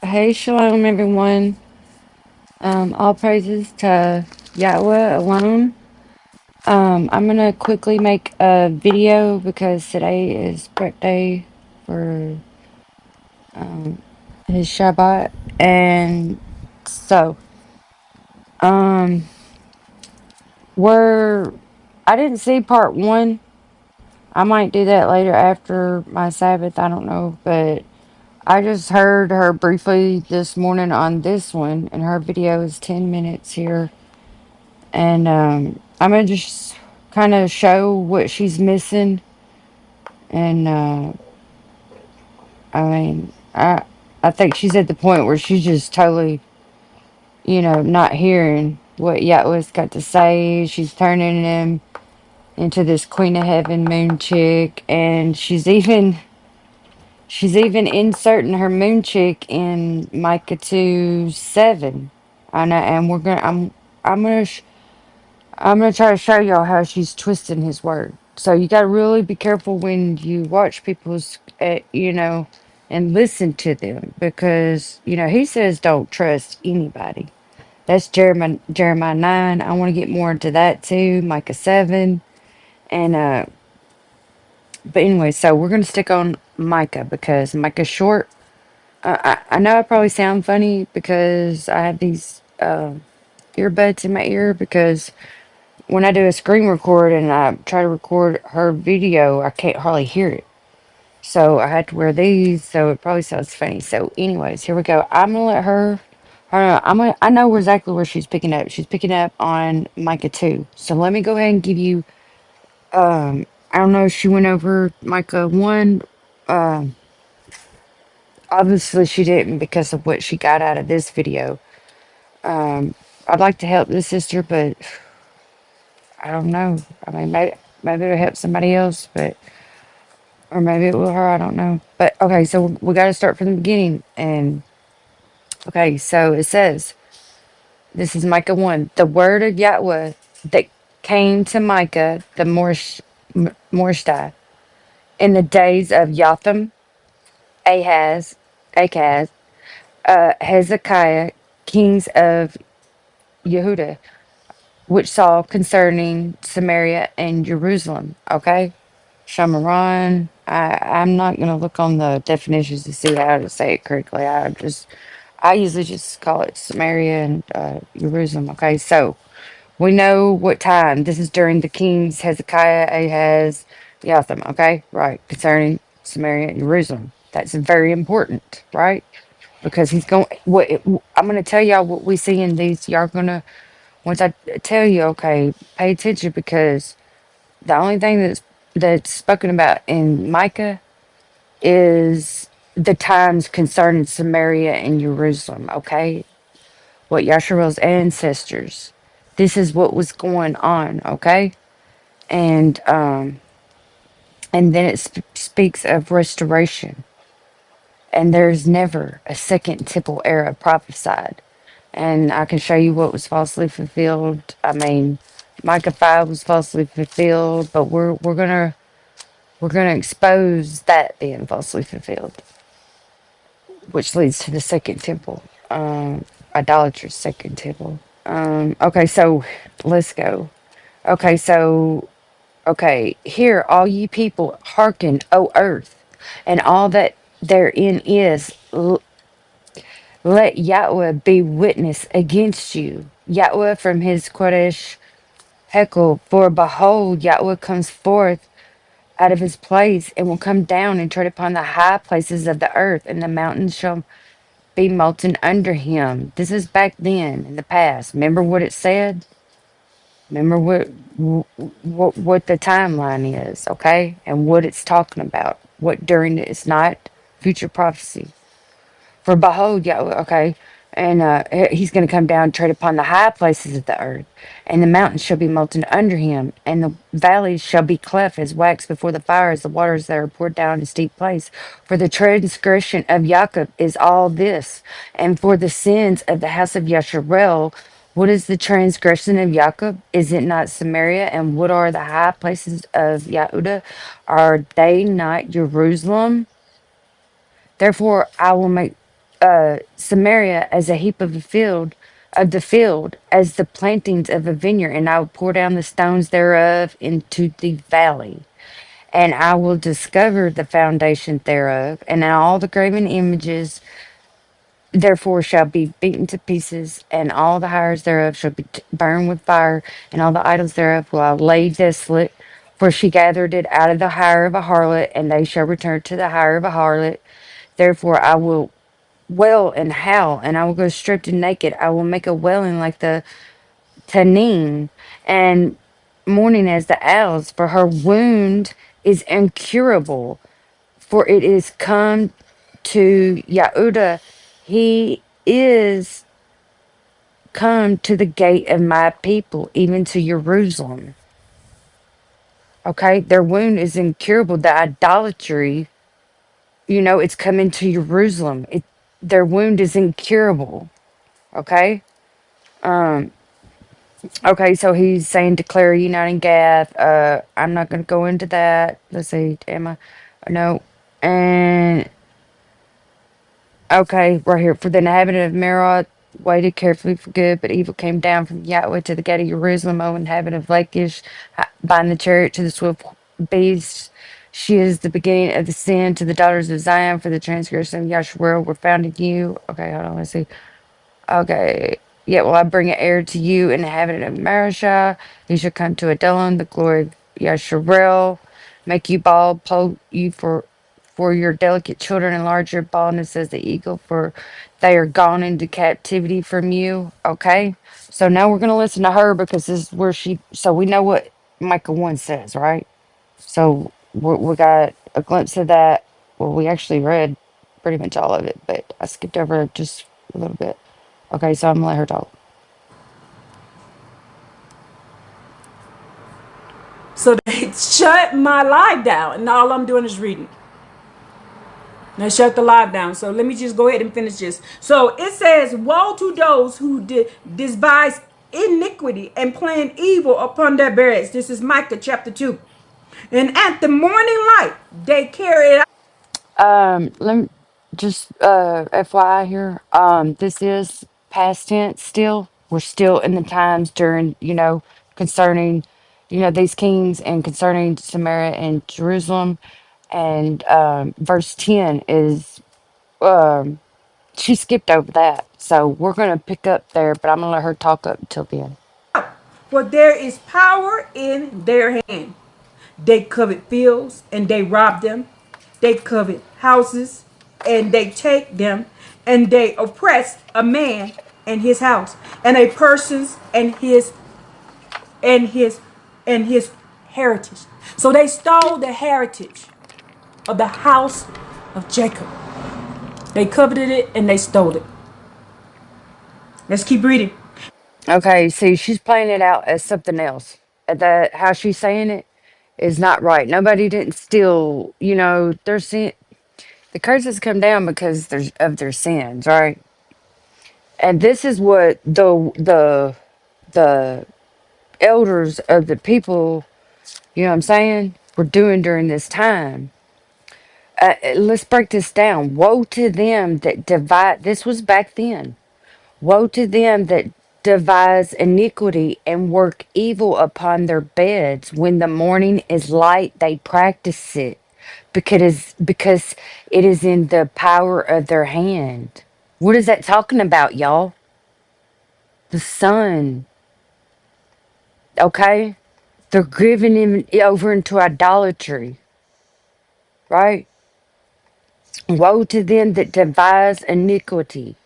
Hey, shalom, everyone. All praises to Yahweh alone. I'm gonna quickly make a video because today is birthday for um, his Shabbat, and so um, we're. I didn't see part one. I might do that later after my Sabbath. I don't know, but I just heard her briefly this morning on this one, and her video is 10 minutes here. And I'm gonna just kind of show what she's missing. And I mean, I think she's at the point where she's just totally, not hearing what Yahweh's got to say. She's turning him into this Queen of Heaven moon chick, and she's even inserting her moon chick in Micah 2:7. I know, and I'm gonna I'm gonna try to show y'all how she's twisting his word. So you gotta really be careful when you watch people's, and listen to them because he says don't trust anybody. That's Jeremiah 9. I want to get more into that too. Micah 7, and but anyway, so we're gonna stick on Micah because Micah's short. I know I probably sound funny because I have these earbuds in my ear because when I do a screen record and I try to record her video, I can't hardly hear it. So I had to wear these, so it probably sounds funny. So, anyways, here we go. I'm gonna let her. I know exactly where she's picking up. She's picking up on Micah 2. So let me go ahead and give you. I don't know if she went over Micah 1. Um, Obviously she didn't because of what she got out of this video. Um, I'd like to help this sister, but I don't know. I mean, maybe it'll help somebody else, but or maybe it will her. I don't know. But okay, so we got to start from the beginning. And okay, so it says this is Micah 1. The word of Yahweh that came to Micah the Morshtai in the days of Jotham, Ahaz, Hezekiah, kings of Yehuda, which saw concerning Samaria and Jerusalem. Okay, Shamaran. I'm not gonna look on the definitions to see how to say it correctly. I usually just call it Samaria and Jerusalem. Okay, so we know what time. This is during the kings Hezekiah, Ahaz, Jotham. Okay, right, concerning Samaria and Jerusalem. That's very important, right? Because he's going. I'm gonna tell y'all what we see in these. Y'all gonna once I tell you, okay, pay attention because the only thing that's spoken about in Micah is the times concerning Samaria and Jerusalem, okay? What Yasharel's ancestors. This is what was going on, okay? And and then it speaks of restoration. And there's never a second temple era prophesied. And I can show you what was falsely fulfilled. I mean, Micah 5 was falsely fulfilled, but we're gonna expose that being falsely fulfilled, which leads to the second temple, idolatrous second temple. Okay, so let's go. Okay, so hear all ye people, hearken, O earth, and all that therein is. Let Yahweh be witness against you. Yahweh from his Kodesh Hekel, for behold, Yahweh comes forth out of his place and will come down and tread upon the high places of the earth, and the mountains shall be molten under him. This is back then in the past. Remember what it said? Remember what the timeline is, okay? And what it's talking about. What during it is not future prophecy. For behold, Yahweh, okay, and he's going to come down and tread upon the high places of the earth, and the mountains shall be molten under him, and the valleys shall be cleft as wax before the fire, as the waters that are poured down in a steep place. For the transgression of Jacob is all this, and for the sins of the house of Yasharel, what is the transgression of Jacob? Is it not Samaria? And what are the high places of Yehuda? Are they not Jerusalem? Therefore, I will make Samaria as a heap of the field, as the plantings of a vineyard, and I will pour down the stones thereof into the valley. And I will discover the foundation thereof, and all the graven images therefore shall be beaten to pieces, and all the hires thereof shall be burned with fire, and all the idols thereof will I lay desolate. For she gathered it out of the hire of a harlot, and they shall return to the hire of a harlot. Therefore I will wail and howl, and I will go stripped and naked. I will make a wailing like the Tanin, and mourning as the owls, for her wound is incurable, for it is come to Yehuda. He is come to the gate of my people, even to Jerusalem. Okay, their wound is incurable. The idolatry, it's coming to Jerusalem. Their wound is incurable. Okay. Um. Okay, so he's saying declare uniting Gath. I'm not going to go into that. Let's see. Am I? No. And okay, right here. For the inhabitant of Merah waited carefully for good, but evil came down from Yahweh to the gate of Jerusalem. O inhabitant of Lachish, bind the chariot to the swift beast. She is the beginning of the sin to the daughters of Zion, for the transgression of Yahshua were found in you. Okay, hold on. Let's see. Okay. Yet will I bring an heir to you, inhabitant of Marishah. He shall come to Adullam, the glory of Yasharel. Make you bald, poke you for your delicate children, enlarge your baldness as the eagle, for they are gone into captivity from you. Okay. So now we're gonna listen to her because this is where so we know what Micah 1 says, right? So we got a glimpse of that. Well, we actually read pretty much all of it, but I skipped over just a little bit. Okay, so I'm gonna let her talk. So they shut my live down, and all I'm doing is reading. They shut the live down. So let me just go ahead and finish this. So it says, woe to those who despise iniquity and plan evil upon their beds. This is Micah chapter 2. And at the morning light, they carried out. Let me just FYI here. This is past tense still. We're still in the times during, concerning, these kings and concerning Samaria and Jerusalem. And verse 10 is um she skipped over that. So we're gonna pick up there, but I'm gonna let her talk up until then. For there is power in their hand. They covet fields and they rob them. They covet houses and they take them. And they oppress a man and his house, and a person's and his and his heritage. So they stole the heritage of the house of Jacob. They coveted it and they stole it. Let's keep reading. Okay, see, she's playing it out as something else. That how she's saying it is not right. Nobody didn't steal. Their sin. The curses come down because of their sins, right? And this is what the elders of the people, what I'm saying, were doing during this time. Let's break this down. Woe to them that divide. This was back then. Woe to them that devise iniquity and work evil upon their beds. When the morning is light, they practice it because it is in the power of their hand. What is that talking about, y'all? The sun. Okay? They're giving him over into idolatry, right? Woe to them that devise iniquity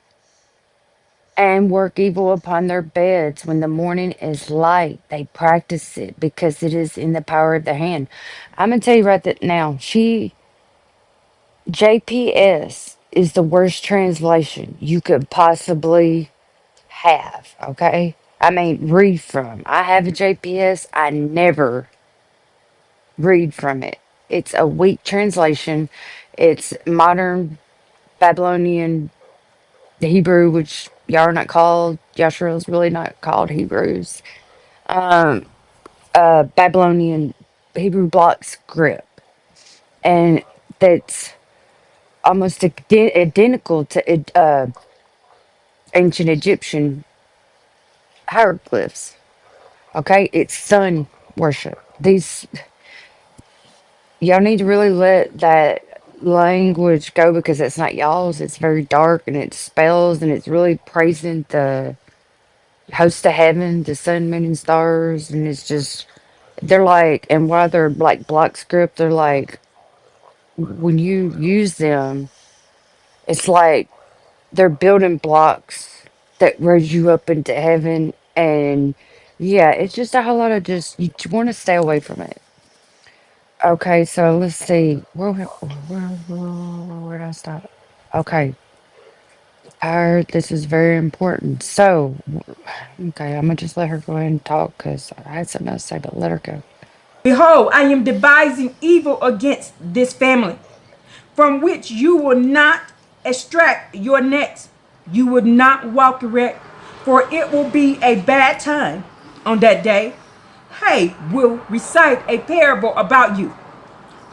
and work evil upon their beds. When the morning is light, they practice it because it is in the power of their hand. I'm gonna tell you right that now, JPS is the worst translation you could possibly have. Okay, I mean read from. I have a JPS. I never read from it. It's a weak translation. It's modern Babylonian Hebrew, which y'all are not called. Yashrael's really not called Hebrews. Um, Babylonian Hebrew block script, and that's almost identical to ancient Egyptian hieroglyphs. Okay, it's sun worship. These y'all need to really let that language go because it's not y'all's. It's very dark and it spells and it's really praising the host of heaven, the sun, moon, and stars. And it's just they're like, and while they're like block script, they're like when you use them, it's like they're building blocks that raise you up into heaven. And yeah, it's just a whole lot of just you want to stay away from it. Okay, so let's see. Where did I stop? Okay, power. This is very important. So, okay, I'm gonna just let her go ahead and talk because I had something else to say, but let her go. Behold, I am devising evil against this family, from which you will not extract your necks. You will not walk erect, for it will be a bad time on that day. Hay will recite a parable about you.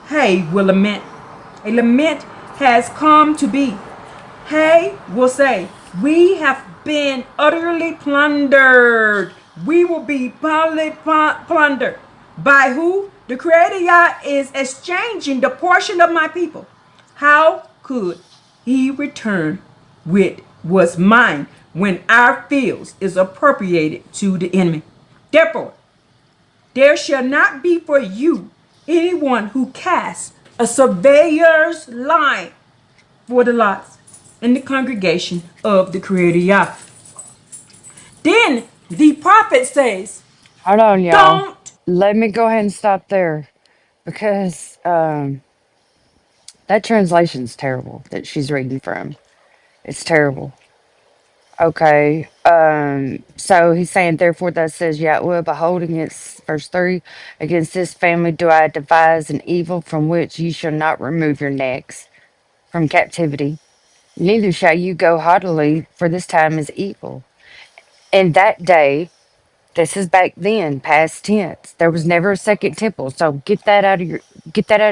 Hay will lament. A lament has come to be. Hay will say, we have been utterly plundered. We will be utterly plundered. By who? The Creator Yah is exchanging the portion of my people. How could he return what was mine when our fields is appropriated to the enemy? Therefore, there shall not be for you anyone who casts a surveyor's line for the lots in the congregation of the Creator Yah. Then the prophet says, Hold on, y'all. don't. Let me go ahead and stop there because that translation's terrible that she's reading from. It's terrible. Okay. So he's saying, therefore, that says Yahweh, behold, against verse 3, against this family do I devise an evil from which ye shall not remove your necks from captivity, neither shall you go haughtily, for this time is evil. And that day, this is back then, past tense. There was never a second temple. So get that out of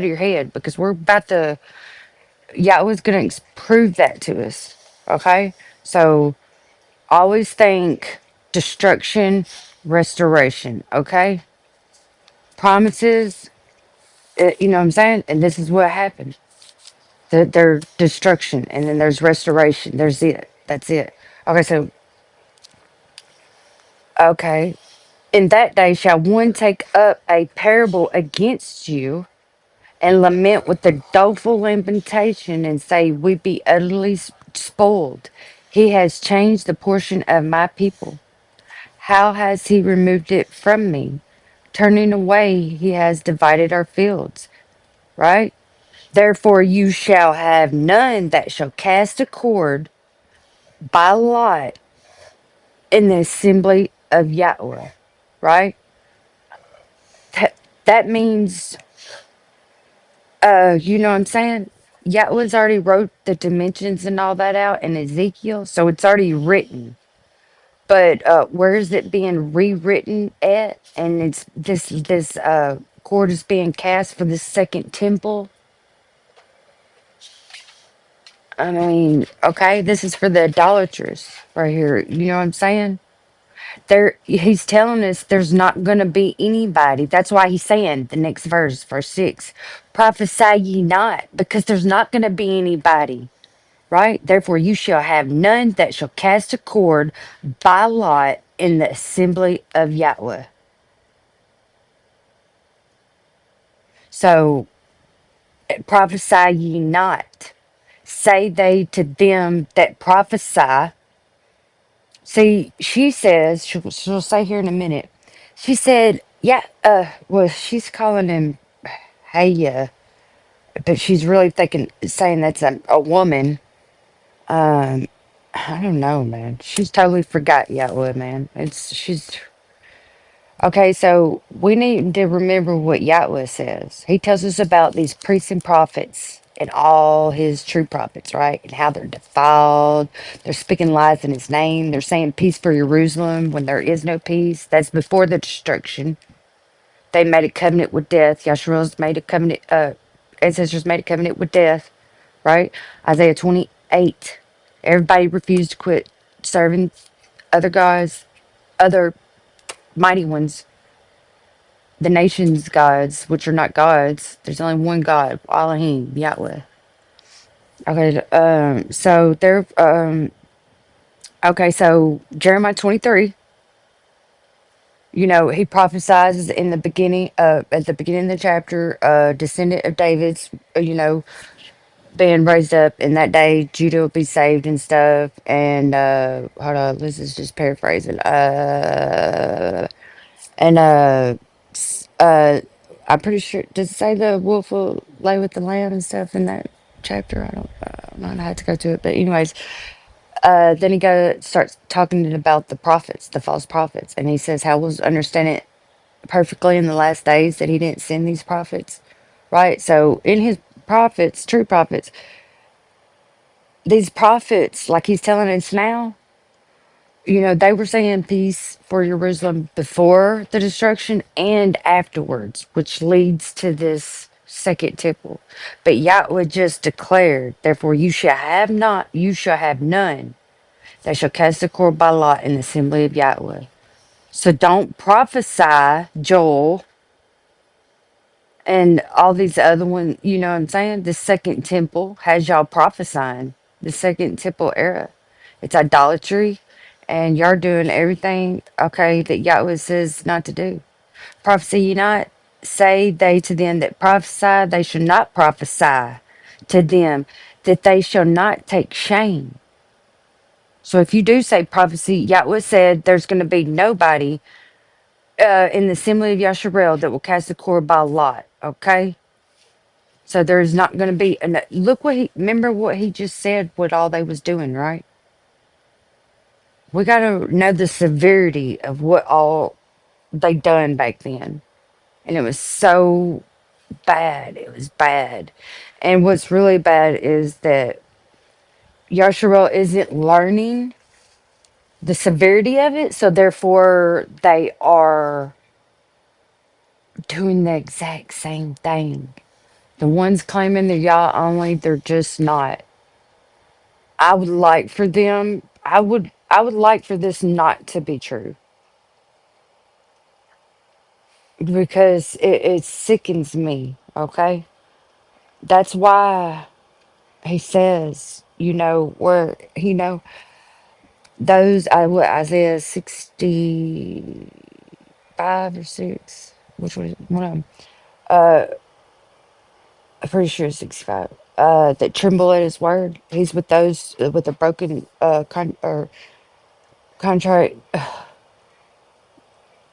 your head because we're about to Yahweh's gonna prove that to us. Okay? So always think destruction, restoration, okay? Promises, you know what I'm saying? And this is what happened. There's destruction and then there's restoration. There's it. That's it. Okay, so, okay. In that day shall one take up a parable against you and lament with a doleful lamentation and say, we be utterly spoiled. He has changed the portion of my people. How has he removed it from me? Turning away, he has divided our fields, right? Therefore, you shall have none that shall cast a cord by lot in the assembly of Yahweh, right? That, that means, you know what I'm saying? Yahweh's already wrote the dimensions and all that out in Ezekiel, so it's already written. But where is it being rewritten at? And it's this cord is being cast for the second temple. I mean, okay, this is for the idolatrous right here. You know what I'm saying? There, he's telling us there's not going to be anybody. That's why he's saying the next verse, verse 6, prophesy ye not, because there's not going to be anybody, right? Therefore, you shall have none that shall cast a cord by lot in the assembly of Yahweh. So, prophesy ye not. Say they to them that prophesy. See, she says, she'll say here in a minute. She said, yeah, well, she's calling him, hey, but she's really thinking, saying that's a woman. Um, I don't know, man. She's totally forgot Yahweh, man. She's, okay, so we need to remember what Yahweh says. He tells us about these priests and prophets and all his true prophets, right? And how they're defiled. They're speaking lies in his name. They're saying peace for Jerusalem when there is no peace. That's before the destruction. They made a covenant with death. Yahshua's made a covenant, ancestors made a covenant with death. right? Isaiah 28. Everybody refused to quit serving other gods, other mighty ones, the nation's gods, which are not gods. There's only one God, Elohim, Yahweh. Okay, okay, so Jeremiah 23, he prophesies in the beginning, at the beginning of the chapter, descendant of David's, being raised up in that day, Judah will be saved and stuff. And hold on, this is just paraphrasing. And I'm pretty sure, does it say the wolf will lay with the lamb and stuff in that chapter? I don't know how to go to it, but anyways, then starts talking about the prophets, the false prophets, and he says, "How will understand it perfectly in the last days that he didn't send these prophets?" Right. So in his prophets, true prophets, these prophets, like he's telling us now, they were saying peace for Jerusalem before the destruction and afterwards, which leads to this second temple. But Yahweh just declared, therefore you shall have not, you shall have none. They shall cast the cord by lot in the assembly of Yahweh. So don't prophesy, Joel, and all these other ones, you know what I'm saying? The second temple has y'all prophesying. The second temple era. It's idolatry, and y'all doing everything, okay, that Yahweh says not to do. Prophecy ye not, say they to them that prophesy, they shall not prophesy to them, that they shall not take shame. So if you do say prophecy, Yahweh said there's going to be nobody in the assembly of Yasharel that will cast the cord by lot, okay? So there's not going to be. And look remember what he just said. What all they was doing, right? We got to know the severity of what all they done back then, and it was so bad. It was bad, and what's really bad is that Yasharel isn't learning the severity of it, so therefore they are doing the exact same thing. The ones claiming they're Yah only, they're just not. I would like for them, I would like for this not to be true because it sickens me, okay? That's why he says, where those Isaiah 65 or 6, which was one of them. I'm pretty sure it's 65. That tremble at his word. He's with those with a broken or contrite.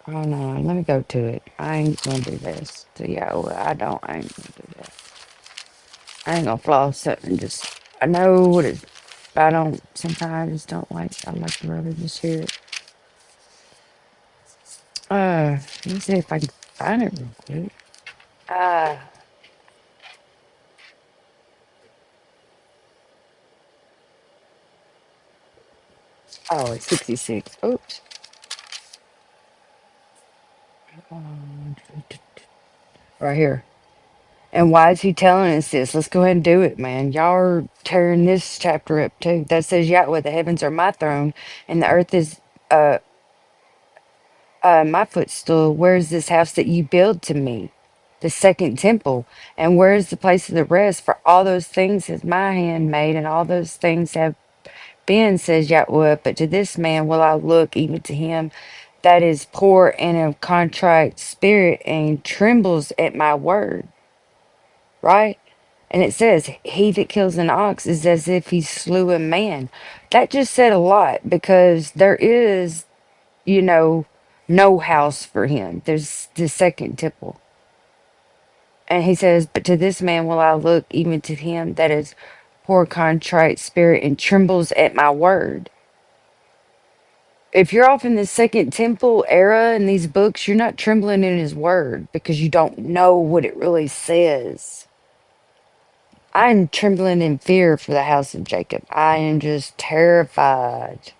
Oh no, let me go to it. I ain't gonna do this. So yeah, well, I ain't gonna do that. I ain't gonna flaw something. Just I know what it. I don't. Sometimes I just don't like. I like to rather just hear it. Let me see if I can find it real quick. Uh, oh, it's 66. Oops. Right here. And why is he telling us this? Let's go ahead and do it, man. Y'all are tearing this chapter up too. That says Yahweh, the heavens are my throne, and the earth is uh my footstool. Where's this house that you build to me? The second temple. And where is the place of the rest? For all those things has my hand made, and all those things have been, says Yahweh. But to this man will I look, even to him that is poor and of contrite spirit, and trembles at my word. Right? And it says, he that kills an ox is as if he slew a man. That just said a lot because there is, you know, no house for him. There's the second temple. And he says, but to this man will I look, even to him that is poor, contrite spirit, and trembles at my word. If you're off in the second temple era in these books, you're not trembling in his word because you don't know what it really says. I'm trembling in fear for the house of Jacob. I am just terrified.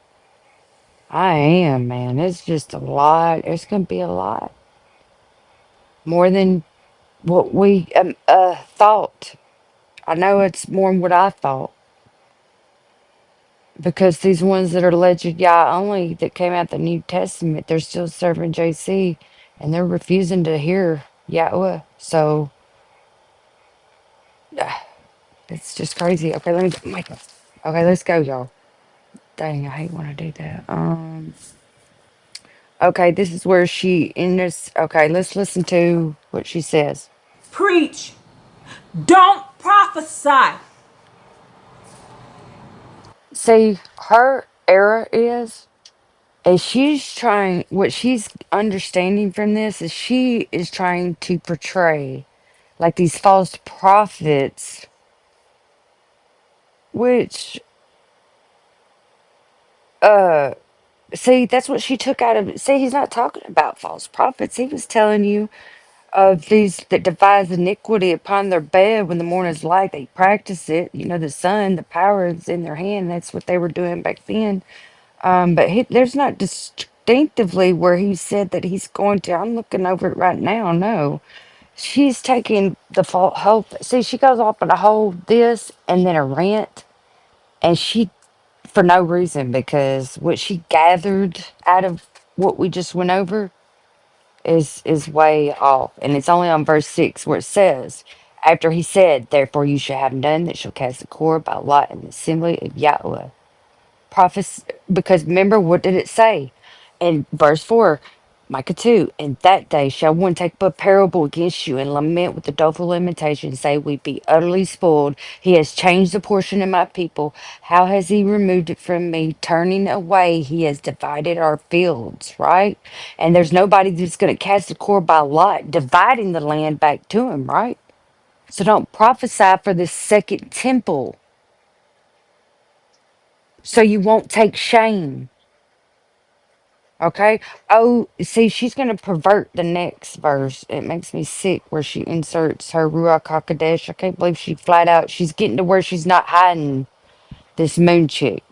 I am, man. It's just a lot. It's going to be a lot. More than what we thought. I know it's more than what I thought because these ones that are alleged Yah only that came out the New Testament, they're still serving JC and they're refusing to hear Yahweh. So it's just crazy. Okay, let me get Michael. Okay, let's go, y'all. Dang, I hate when I do that. Okay, this is where she in this. Okay, let's listen to what she says. Preach. Don't prophesy. See, her error is she's trying. What she's understanding from this is she is trying to portray like these false prophets, which uh. See, that's what she took out of it. See, he's not talking about false prophets. He was telling you of these that devise iniquity upon their bed when the morning's light. They practice it. You know, the sun, the power is in their hand. That's what they were doing back then. But there's not distinctively where he said that he's going to. I'm looking over it right now. No, she's taking the fault. Whole. See, she goes off on a whole this and then a rant, and she for no reason because what she gathered out of what we just went over is way off. And it's only on verse 6 where it says, after he said, therefore you shall have none that shall cast the cord by lot in the assembly of Yahweh. Prophes because remember, what did it say? In verse 4, Micah 2, in that day shall one take up a parable against you and lament with the doleful lamentation, say, we be utterly spoiled. He has changed the portion of my people. How has he removed it from me? Turning away, he has divided our fields, right? And there's nobody that's going to cast the cord by lot, dividing the land back to him, right? So don't prophesy for this second temple so you won't take shame. Okay. Oh, see, she's going to pervert the next verse. It makes me sick where she inserts her Ruach HaKodesh. I can't believe she flat out, she's getting to where she's not hiding this moon chick.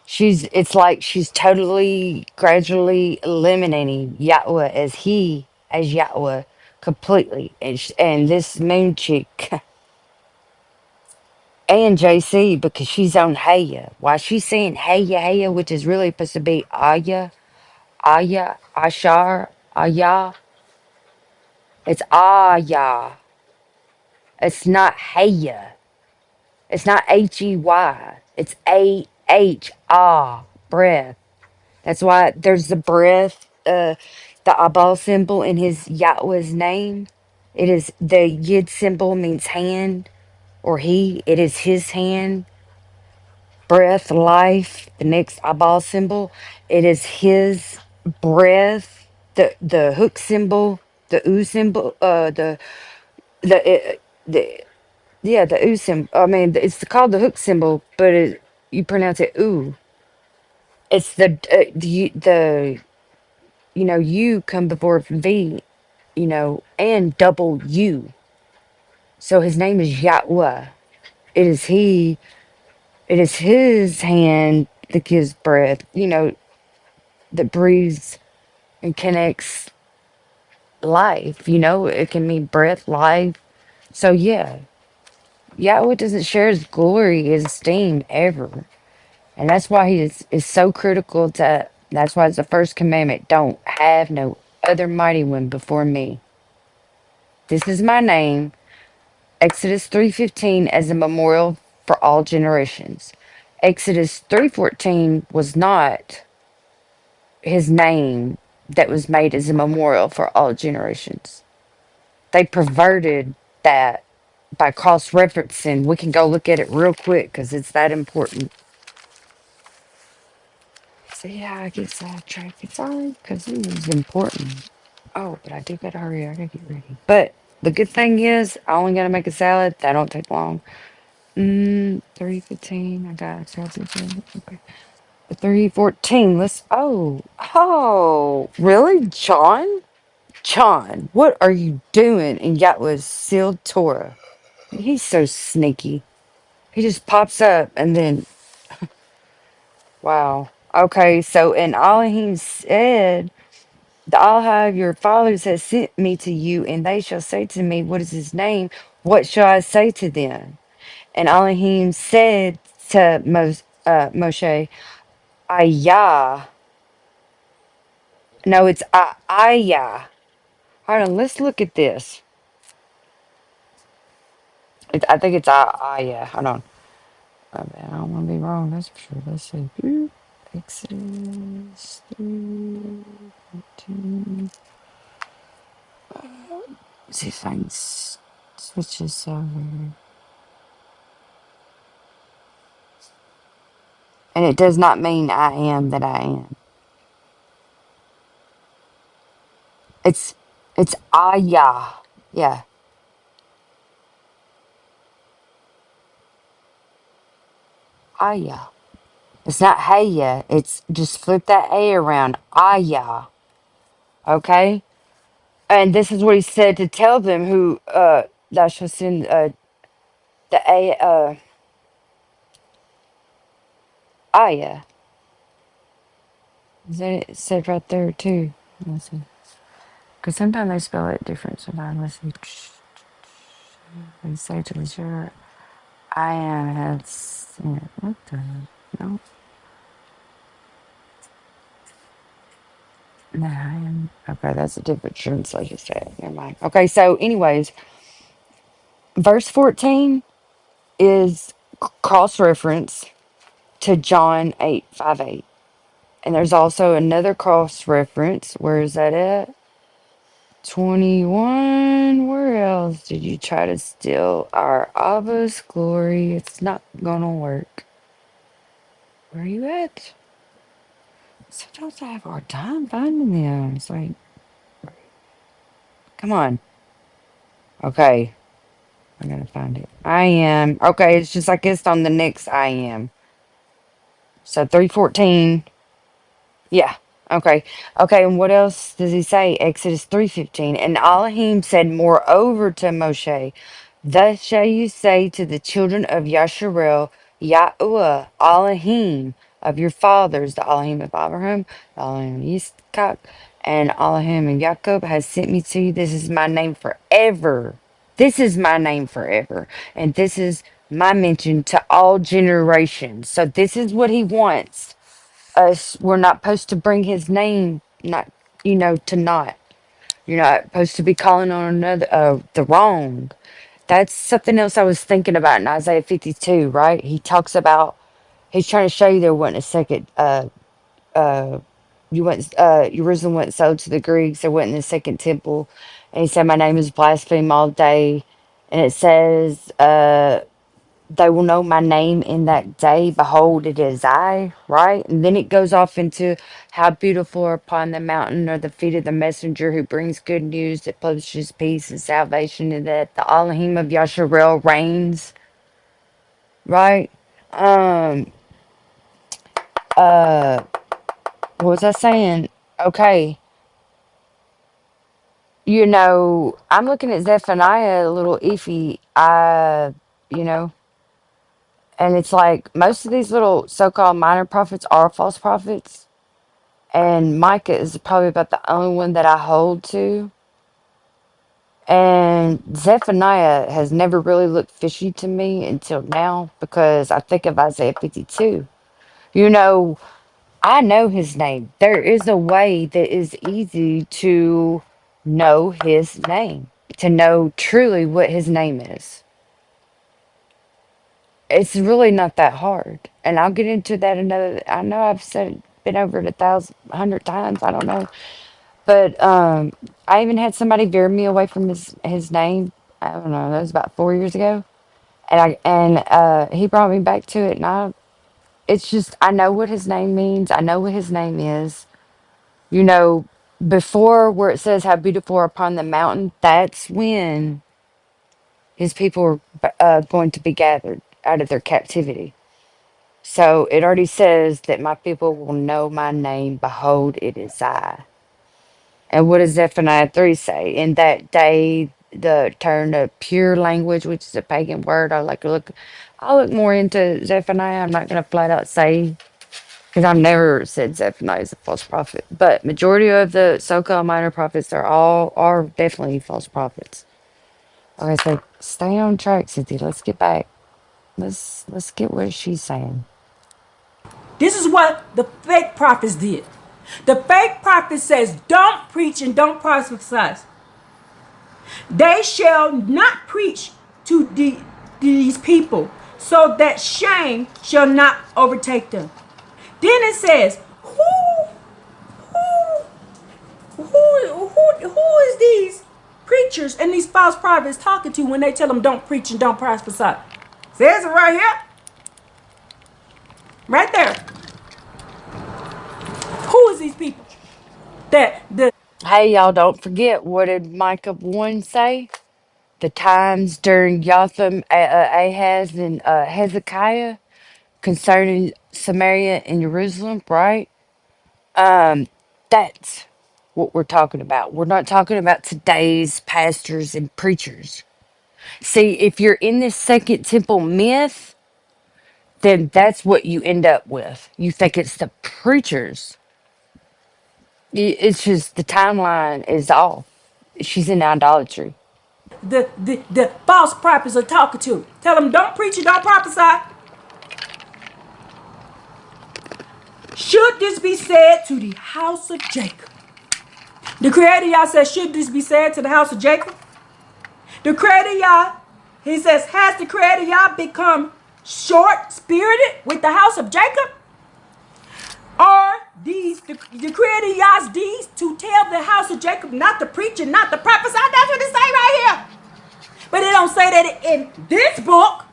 It's like she's totally, gradually eliminating Yahweh as Yahweh completely. And this moon chick and JC because she's on Haya. Why she's saying Haya, which is really supposed to be Aya, Ashar, Aya. It's Aya. It's not Haya. It's not Hey. It's Ah, breath. That's why there's the breath, the Abal symbol in his Yahweh's name. It is the Yid symbol means hand or he. It is his hand, breath, life. The next Abal symbol, it is his breath. The hook symbol, the U symbol, the yeah, the U symbol. I mean, it's called the hook symbol, but you pronounce it ooh. It's the U come before V, and double U. So his name is Yahweh. It is he. It is his hand that gives breath. That breathes and connects life. It can mean breath, life. So yeah, Yahweh doesn't share his glory, his esteem ever. And that's why he is so critical to, that's why it's the first commandment. Don't have no other mighty one before me. This is my name, Exodus 3:15, as a memorial for all generations. Exodus 3:14 was not his name that was made as a memorial for all generations. They perverted that by cross referencing. We can go look at it real quick because it's that important. So yeah, I get sidetracked. It's all right because it is important. Oh, but I do gotta hurry. I gotta get ready. But the good thing is, I only gotta make a salad. That don't take long. 3:15. I got salad. Okay. 3:14. Oh, really, John? John, what are you doing in Yahweh's sealed Torah? He's so sneaky. He just pops up and then, wow. Okay, so and Elohim said, the Allah of your fathers has sent me to you, and they shall say to me, what is his name? What shall I say to them? And Elohim said to Moshe, Ayah. No, it's Ayah. Hold on, let's look at this. I think it's Ayah. Hold on. I don't want to be wrong, that's for sure. Let's see. Exodus 3:14. See if I can switch this over. And it does not mean I am that I am. It's Ayah. Yeah, Ayah. It's not Haya. It's just flip that A around. Ayah. Okay? And this is what he said to tell them who thou shalt send the Ayah. Is that it said right there too? Let's see. Because sometimes they spell it different. Sometimes let's see. They say to be sure I am has sent. What the no? No, I am. Okay, that's a different translation. Never mind. Okay, so anyways, verse 14 is cross reference to John 8:58. And there's also another cross reference. Where is that at? 21. Where else did you try to steal our Abba's glory? It's not gonna work. Where are you at? Sometimes I have a hard time finding them. It's like, come on. Okay, I gotta find it. I am. Okay, it's just like it's on the next I am. So 3:14. Yeah. Okay. Okay. And what else does he say? Exodus 3:15. And Elohim said, moreover to Moshe, thus shall you say to the children of Yasharel, Yahuwah, Elohim of your fathers, the Elohim of Abraham, the Elohim of Yitzchak, and Elohim of Jacob has sent me to you. This is my name forever. This is my name forever. And this is my mention to all generations. So this is what he wants us. We're not supposed to bring his name, not, to not. You're not supposed to be calling on another, the wrong. That's something else I was thinking about in Isaiah 52, right? He talks about, he's trying to show you there wasn't a second, Jerusalem wasn't sold to the Greeks, there wasn't a second temple. And he said, my name is blasphemed all day. And it says, they will know my name in that day. Behold, it is I, right? And then it goes off into how beautiful are upon the mountain are the feet of the messenger who brings good news that publishes peace and salvation, and that the Elohim of Yasharel reigns, right? Um, uh, what was I saying? Okay, I'm looking at Zephaniah a little iffy. You know, and it's like most of these little so-called minor prophets are false prophets. And Miykah is probably about the only one that I hold to. And Zephaniah has never really looked fishy to me until now because I think of Isaiah 52. You know, I know his name. There is a way that is easy to know his name, to know truly what his name is. It's really not that hard. And I'll get into that another. I know I've said it, been over it 1,000 times. I don't know. But I even had somebody veer me away from his name. I don't know. That was about 4 years ago, and he brought me back to it. And it's just I know what his name means. I know what his name is. You know, before where it says how beautiful are upon the mountain, that's when his people are going to be gathered out of their captivity. So it already says that my people will know my name. Behold, it is I. And what does Zephaniah 3 say? In that day, the turn to pure language, which is a pagan word. I'll look more into Zephaniah. I'm not going to flat out say, because I've never said Zephaniah is a false prophet. But majority of the so-called minor prophets are definitely false prophets. Okay, so stay on track, Cynthia. Let's get back. Let's get what she's saying. This is what the fake prophets did. The fake prophet says, don't preach and don't prophesy. They shall not preach to these people, so that shame shall not overtake them. Then it says, who is these preachers and these false prophets talking to when they tell them don't preach and don't prophesy? Says it right here, right there. Who is these people? That the Hey, y'all, don't forget, what did Micah 1 say? The times during Jotham, Ahaz, and Hezekiah concerning Samaria and Jerusalem, right? Um, that's what we're talking about. We're not talking about today's pastors and preachers. See, if you're in this second temple myth, then that's what you end up with. You think it's the preachers. It's just the timeline is off. She's in idolatry. the false prophets are talking to. Tell them don't preach and don't prophesy. Should this be said to the house of Jacob? The creator Yah says, should this be said to the house of Jacob? The creator Yah, he says, has the creator Yah become short spirited with the house of Jacob? Are these the creator Yah's deeds to tell the house of Jacob not to preach and not to prophesy? That's what it say right here. But it don't say that in this book.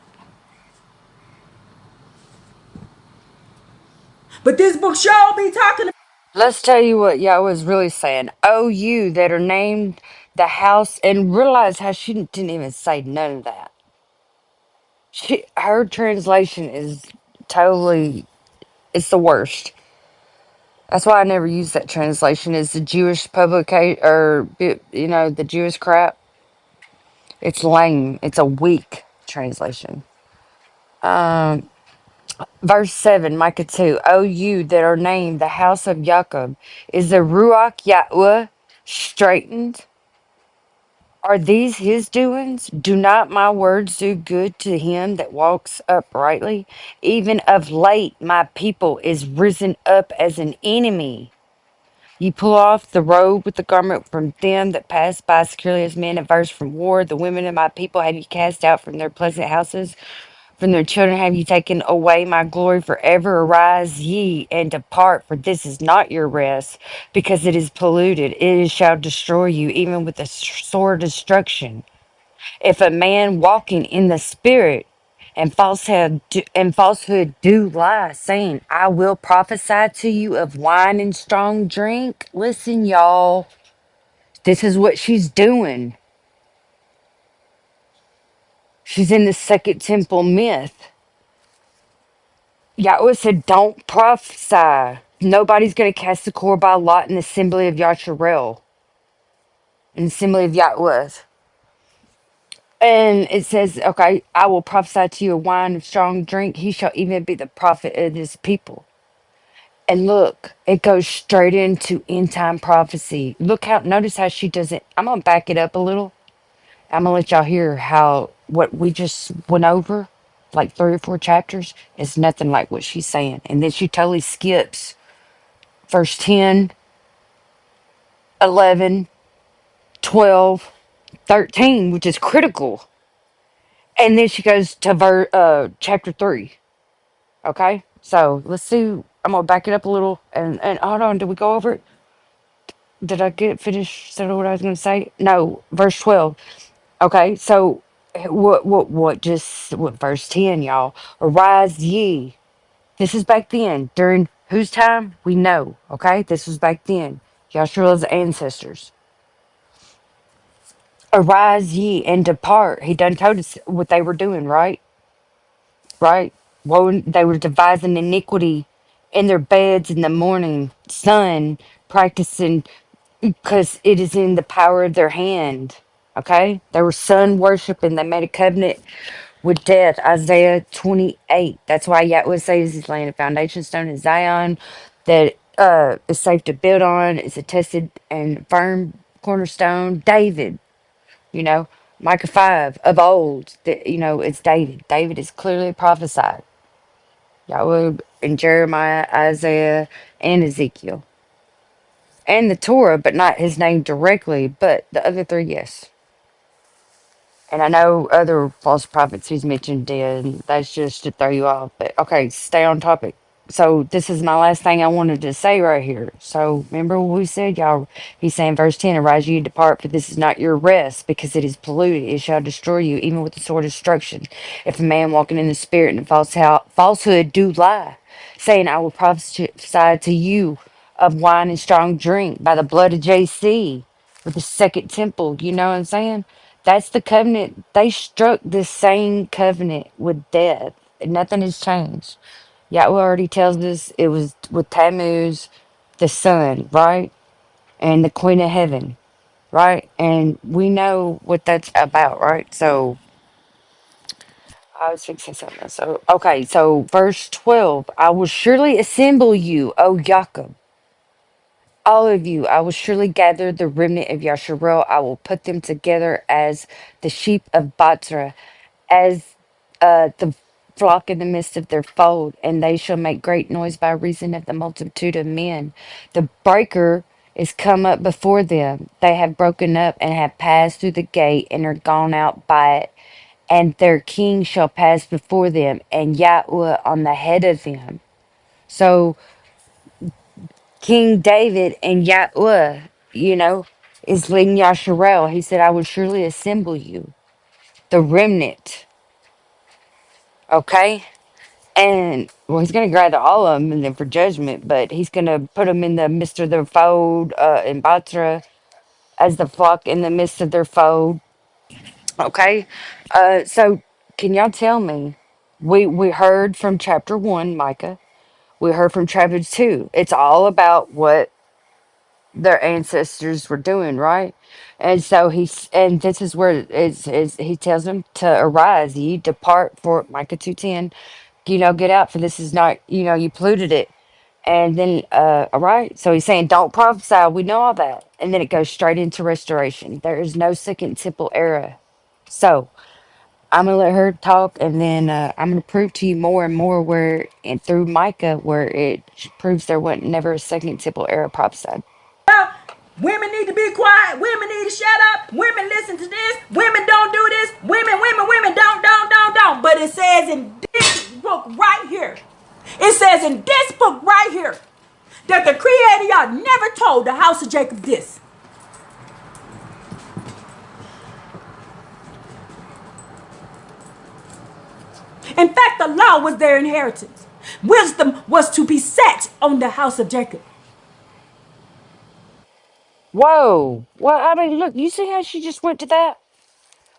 But this book sure be talking about. Let's tell you what Yah was really saying. Oh, you that are named the house, and realize how she didn't even say none of that. Her translation is totally, it's the worst. That's why I never use that translation. It's the Jewish publication, or the Jewish crap. It's lame. It's a weak translation. Um, Verse 7, Micah 2. O you that are named the house of Jacob, is the Ruach Yahweh straightened? Are these his doings? Do not my words do good to him that walks uprightly? Even of late, my people is risen up as an enemy. You pull off the robe with the garment from them that pass by securely as men averse from war. The women of my people have you cast out from their pleasant houses. From their children have you taken away my glory forever. Arise ye and depart, for this is not your rest, because it is polluted. It shall destroy you, even with a sore destruction. If a man walking in the spirit and falsehood do lie, saying, I will prophesy to you of wine and strong drink. Listen, y'all, this is what she's doing. She's in the second temple myth. Yahweh said, don't prophesy. Nobody's going to cast the core by lot in the assembly of Yasharel, in the assembly of Yahweh. And it says, okay, I will prophesy to you a wine of strong drink. He shall even be the prophet of this people. And look, it goes straight into end time prophecy. Notice how she doesn't. I'm going to back it up a little. I'm going to let y'all hear how what we just went over, like 3 or 4 chapters, is nothing like what she's saying. And then she totally skips verse 10, 11, 12, 13, which is critical. And then she goes to chapter 3. Okay? So let's see. I'm going to back it up a little. And hold on. Did we go over it? Did I get finished? Said what I was going to say? No. Verse 12. Okay. So what verse 10, y'all? Arise ye. This is back then. During whose time? We know. Okay? This was back then. Yahshua's ancestors. Arise ye and depart. He done told us what they were doing, right? Right? Woe, they were devising iniquity in their beds in the morning sun, practicing because it is in the power of their hand. Okay? They were sun worshiping. They made a covenant with death. Isaiah 28. That's why Yahweh says he's laying a foundation stone in Zion that is safe to build on. It's a tested and firm cornerstone. David, you know. Micah 5 of old, that, it's David. David is clearly prophesied. Yahweh and Jeremiah, Isaiah, and Ezekiel. And the Torah, but not his name directly, but the other three, yes. And I know other false prophets he's mentioned did. That's just to throw you off. But okay, stay on topic. So this is my last thing I wanted to say right here. So remember what we said, y'all. He's saying verse 10, arise ye, depart, for this is not your rest, because it is polluted. It shall destroy you, even with the sword of destruction. If a man walking in the spirit and falsehood do lie, saying, I will prophesy to you of wine and strong drink by the blood of JC with the second temple. You know what I'm saying? That's the covenant. They struck the same covenant with death. Nothing has changed. Yahweh already tells us it was with Tammuz, the sun, right? And the queen of heaven, right? And we know what that's about, right? So I was fixing something. So, okay, so verse 12, I will surely assemble you, O Jacob. All of you, I will surely gather the remnant of Yasharel. I will put them together as the sheep of Batra, as the flock in the midst of their fold, and they shall make great noise by reason of the multitude of men. The breaker is come up before them. They have broken up and have passed through the gate and are gone out by it. And their king shall pass before them, and Yahweh on the head of them. So King David and Yahweh, is leading Yasharel. He said, I will surely assemble you, the remnant. Okay? And well, he's going to gather all of them and then for judgment, but he's going to put them in the midst of their fold, in Batra, as the flock in the midst of their fold. Okay? So can y'all tell me? We heard from chapter 1, Micah. We heard from chapter 2. It's all about what their ancestors were doing, right? And so and this is where he tells them to arise, ye depart for Micah 2:10, get out, for this is not, you polluted it. And then, all right, so he's saying, don't prophesy. We know all that. And then it goes straight into restoration. There is no second temple era. So I'm going to let her talk, and then I'm going to prove to you more and more and through Micah, where it proves there wasn't never a second temple era prophesied. Women need to be quiet. Women need to shut up. Women listen to this. Women don't do this. Women don't. But it says in this book right here. It says in this book right here that the Creator y'all never told the house of Jacob this. In fact, the law was their inheritance. Wisdom was to be set on the house of Jacob. Whoa. Well, I mean, look, you see how she just went to that?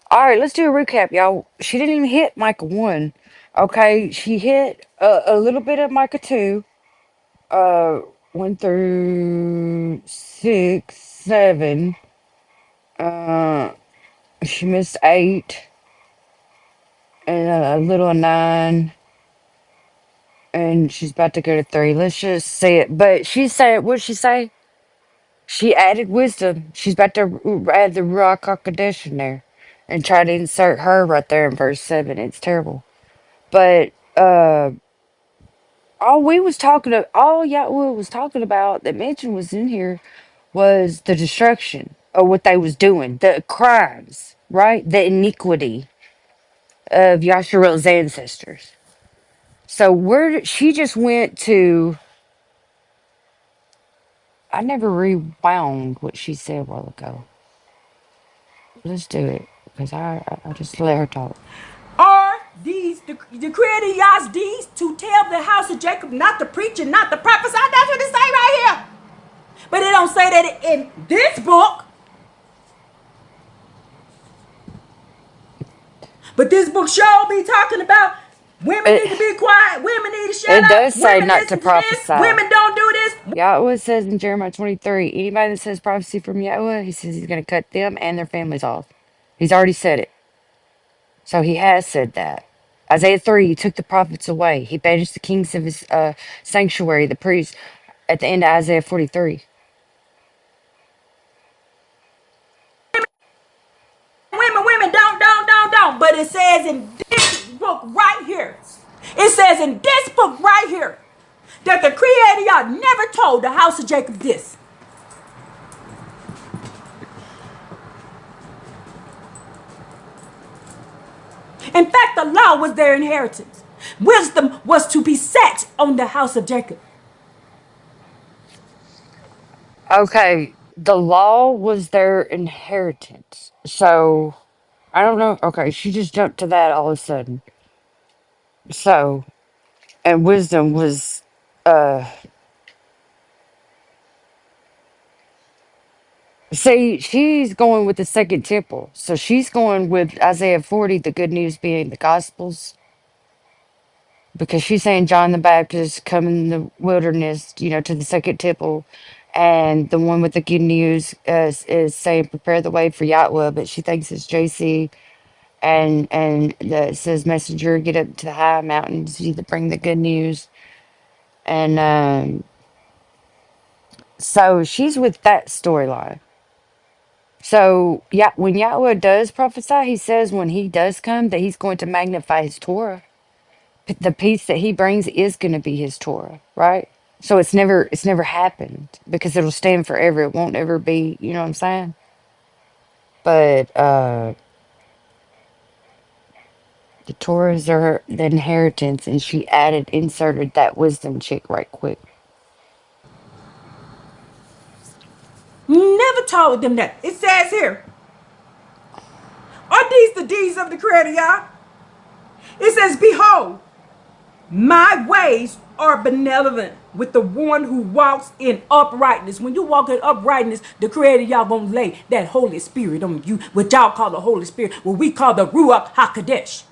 All right, let's do a recap, y'all. She didn't even hit Micah 1. Okay, she hit a little bit of Micah 2. Uh, 1 through 6, 7. Uh, she missed 8. And a little of 9. And she's about to go to 3. Let's just say it. But she said, what'd she say? She added wisdom. She's about to add the Ruach HaKodesh in there and try to insert her right there in verse 7. It's terrible. But all Yahweh was talking about that mention was in here was the destruction of what they was doing, the crimes, right? The iniquity of Yasharel's ancestors. So she just went to, I never rewound what she said a while ago. Let's do it, because I just let her talk. Are these the Creator Yah's deeds to tell the house of Jacob not to preach and not to prophesy? That's what it say right here. But it don't say that in this book. But this book sure be talking about women It need to be quiet, women need to shut it up, does say women not to listen to this, prophesy. women don't do this. Yahweh says in Jeremiah 23, anybody that says prophecy from Yahweh, he says he's going to cut them and their families off. He's already said it. So he has said that. Isaiah 3, he took the prophets away. He banished the kings of his sanctuary, the priests, at the end of Isaiah 43. Women But it says in this book right here, it says in this book right here, that the Creator y'all never told the house of Jacob this. In fact, the law was their inheritance. Wisdom was to be set on the house of Jacob. Okay, the law was their inheritance. So, I don't know. Okay, she just jumped to that all of a sudden. So, and wisdom was, uh, see, she's going with the second temple. So she's going with Isaiah 40, the good news being the gospels, because she's saying John the Baptist come in the wilderness, to the second temple. And the one with the good news is saying prepare the way for Yahweh, but she thinks it's JC. And it says messenger get up to the high mountains you to bring the good news. And so she's with that storyline. So yeah, when Yahweh does prophesy, he says when he does come that he's going to magnify his Torah. The peace that he brings is going to be his Torah, right? So it's never happened because it'll stand forever. It won't ever be, you know what I'm saying? But the Torahs are the inheritance, and she inserted that wisdom chick right quick. Never told them that. It says here, are these the deeds of the Creator, y'all? It says, behold, my ways are benevolent with the one who walks in uprightness. When you walk in uprightness, the Creator y'all gonna lay that Holy Spirit on you, what y'all call the Holy Spirit, what we call the Ruach HaKodesh.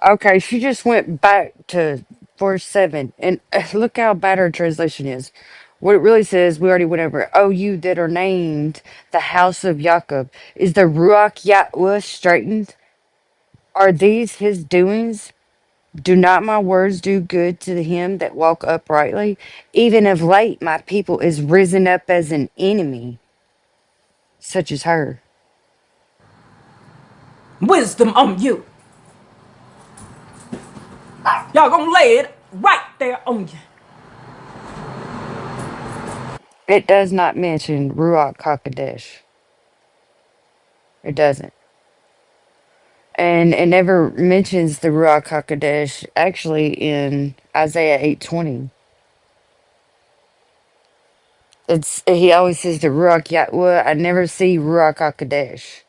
Okay, she just went back to verse 7, and look how bad her translation is. What it really says, we already went over it. Oh, you that are named the house of Jacob, is the Ruach Yahweh straightened? Are these his doings? Do not my words do good to him that walk uprightly? Even of late, my people is risen up as an enemy, such as her. Wisdom on you. Y'all gonna lay it right there on you. It does not mention Ruach HaKodesh. It doesn't. And it never mentions the Ruach HaKodesh actually in Isaiah 8:20. He always says the Ruach Yahweh. I never see Ruach HaKodesh.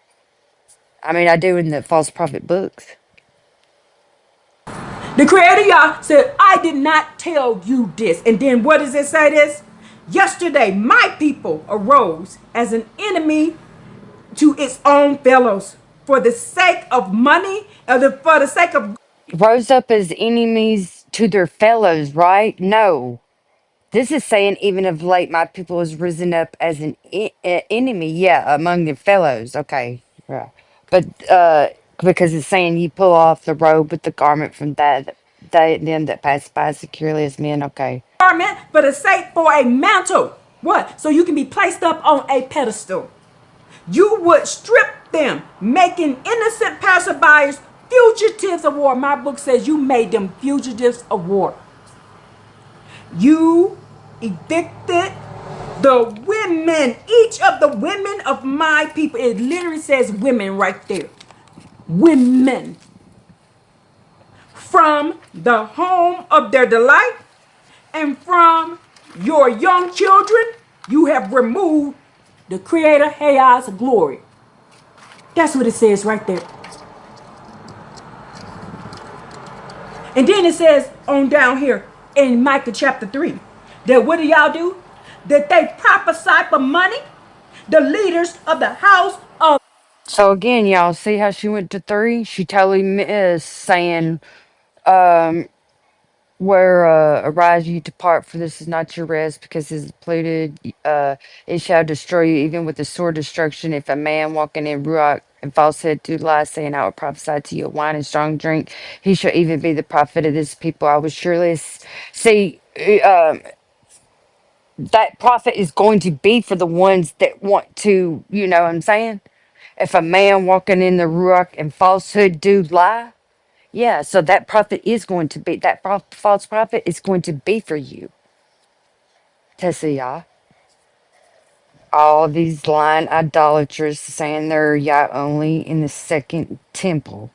I mean, I do in the false prophet books. The Creator y'all said, I did not tell you this. And then what does it say this? Yesterday, my people arose as an enemy to its own fellows for the sake of money, for the sake of. Rose up as enemies to their fellows, right? No. This is saying, even of late, my people has risen up as an enemy, yeah, among their fellows. Okay, yeah. But because it's saying you pull off the robe with the garment from them that pass by securely as men. Okay. Garment for the sake for a mantle. What? So you can be placed up on a pedestal. You would strip them, making innocent passerbyers fugitives of war. My book says you made them fugitives of war. You evicted the women, each of the women of my people. It literally says women right there. Women. From the home of their delight and from your young children, you have removed the Creator Hayah's glory. That's what it says right there. And then it says on down here in Micah chapter 3 that what do y'all do? That they prophesy for money. The leaders of the house of. So again, y'all see how she went to 3? She totally missed saying, um, where arise you depart, for this is not your rest, because it is polluted. It shall destroy you, even with the sword destruction. If a man walking in ruach and falsehood do lie, saying, I will prophesy to you of wine and strong drink, he shall even be the prophet of this people. I will surely see. That prophet is going to be for the ones that want to, you know what I'm saying? If a man walking in the ruach and falsehood do lie, yeah, so that prophet is going to be, that false prophet is going to be for you, Tessa. All these lying idolaters saying they're Yah only in the second temple.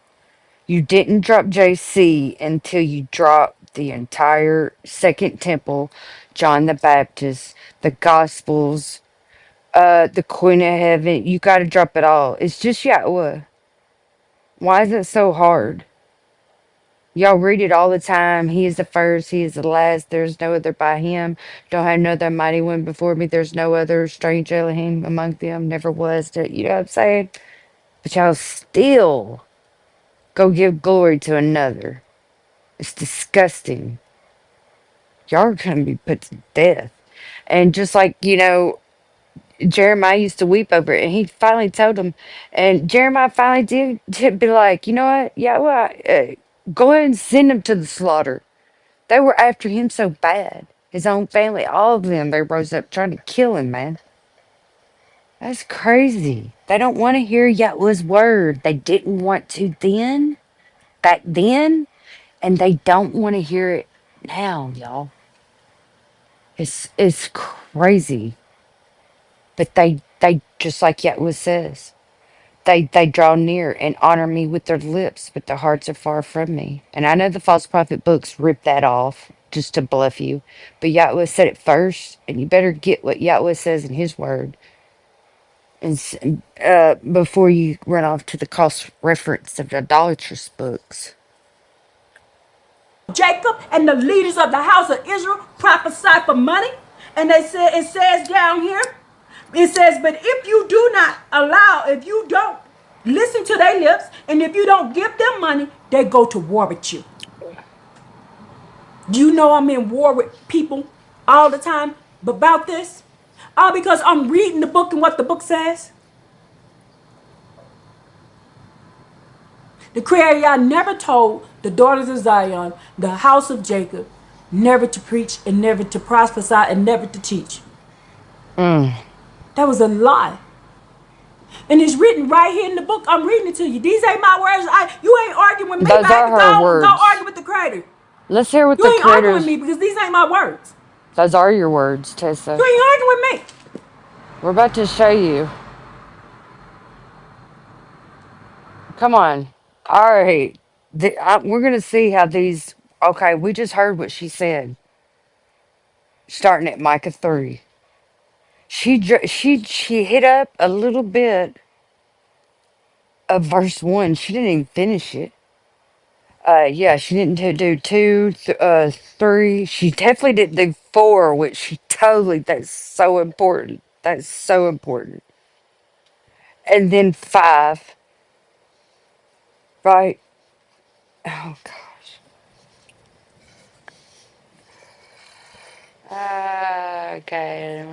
You didn't drop JC until you dropped the entire second temple, John the Baptist, the Gospels, the Queen of Heaven. You got to drop it all. It's just Yahweh. Why is it so hard? Y'all read it all the time. He is the first, he is the last. There's no other by him. Don't have no other mighty one before me. There's no other strange Elohim among them. Never was. You know what I'm saying? But y'all still go give glory to another. It's disgusting. Y'all are going to be put to death. And just like, Jeremiah used to weep over it, and he finally told him, and Jeremiah finally did be like, you know what? Yeah, well, go ahead and send him to the slaughter. They were after him so bad. His own family, all of them, they rose up trying to kill him, man. That's crazy. They don't want to hear Yahweh's word. They didn't want to then, back then, and they don't want to hear it now, y'all. It's crazy. But they just like Yahweh says. They draw near and honor me with their lips, but their hearts are far from me. And I know the false prophet books rip that off just to bluff you. But Yahweh said it first, and you better get what Yahweh says in his word and before you run off to the cross reference of the idolatrous books. Jacob and the leaders of the house of Israel prophesy for money. And they said, it says down here, it says, but if you do not allow, if you don't listen to their lips, and if you don't give them money, they go to war with you. Do you know I'm in war with people all the time about this? All because I'm reading the book and what the book says. The Creator never told the daughters of Zion, the house of Jacob, never to preach and never to prophesy and never to teach. Mm. That was a lie. And it's written right here in the book. I'm reading it to you. These ain't my words. You ain't arguing with me, Those are baby. her Go words. argue with the Creator. Let's hear what You the ain't arguing with creators. me because these ain't my words. Those are your words, You Tessa. ain't arguing with me. We're about to show you. Come on. All right. We're going to see how these. Okay, we just heard what she said. Starting at Micah 3. She hit up a little bit of verse 1. She didn't even finish it. Yeah, she didn't do 2, 3. She definitely didn't do 4, which she totally. That's so important. That's so important. And then 5, right? Oh, gosh. Okay.